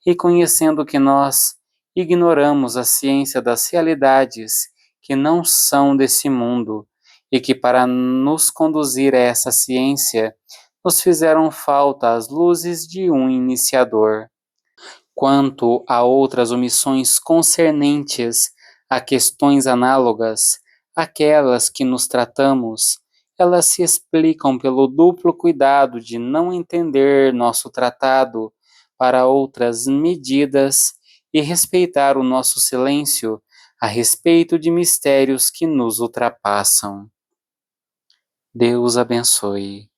Speaker 1: reconhecendo que nós ignoramos a ciência das realidades que não são desse mundo e que, para nos conduzir a essa ciência, nos fizeram falta as luzes de um iniciador. Quanto a outras omissões concernentes a questões análogas àquelas que nos tratamos, elas se explicam pelo duplo cuidado de não entender nosso tratado para outras medidas e respeitar o nosso silêncio a respeito de mistérios que nos ultrapassam. Deus abençoe.